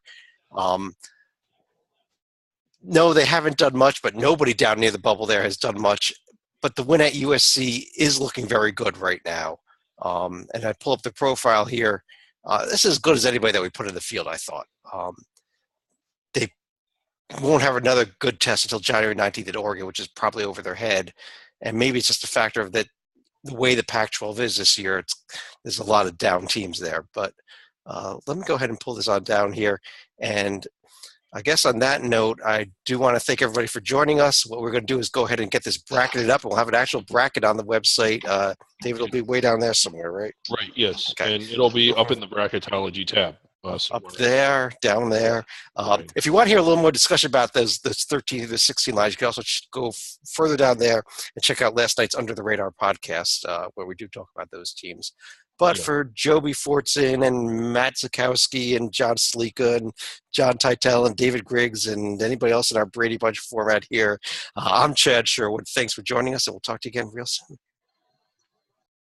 No, they haven't done much, but nobody down near the bubble there has done much. But the win at USC is looking very good right now. And I pull up the profile here. This is as good as anybody that we put in the field, I thought. They won't have another good test until January 19th at Oregon, which is probably over their head. And maybe it's just a factor of that the way the Pac-12 is this year, there's a lot of down teams there. But let me go ahead and pull this on down here. And I guess on that note, I do want to thank everybody for joining us. What we're going to do is go ahead and get this bracketed up, and we'll have an actual bracket on the website. David will be way down there somewhere, right? Right, yes. Okay. And it'll be up in the bracketology tab. Up there, down there. Right. If you want to hear a little more discussion about those 13 to the 16 lines, you can also go further down there and check out last night's Under the Radar podcast, where we do talk about those teams. But for Joby Fortson and Matt Zakowski and John Slika and John Titel and David Griggs and anybody else in our Brady Bunch format here, I'm Chad Sherwood. Thanks for joining us, and we'll talk to you again real soon.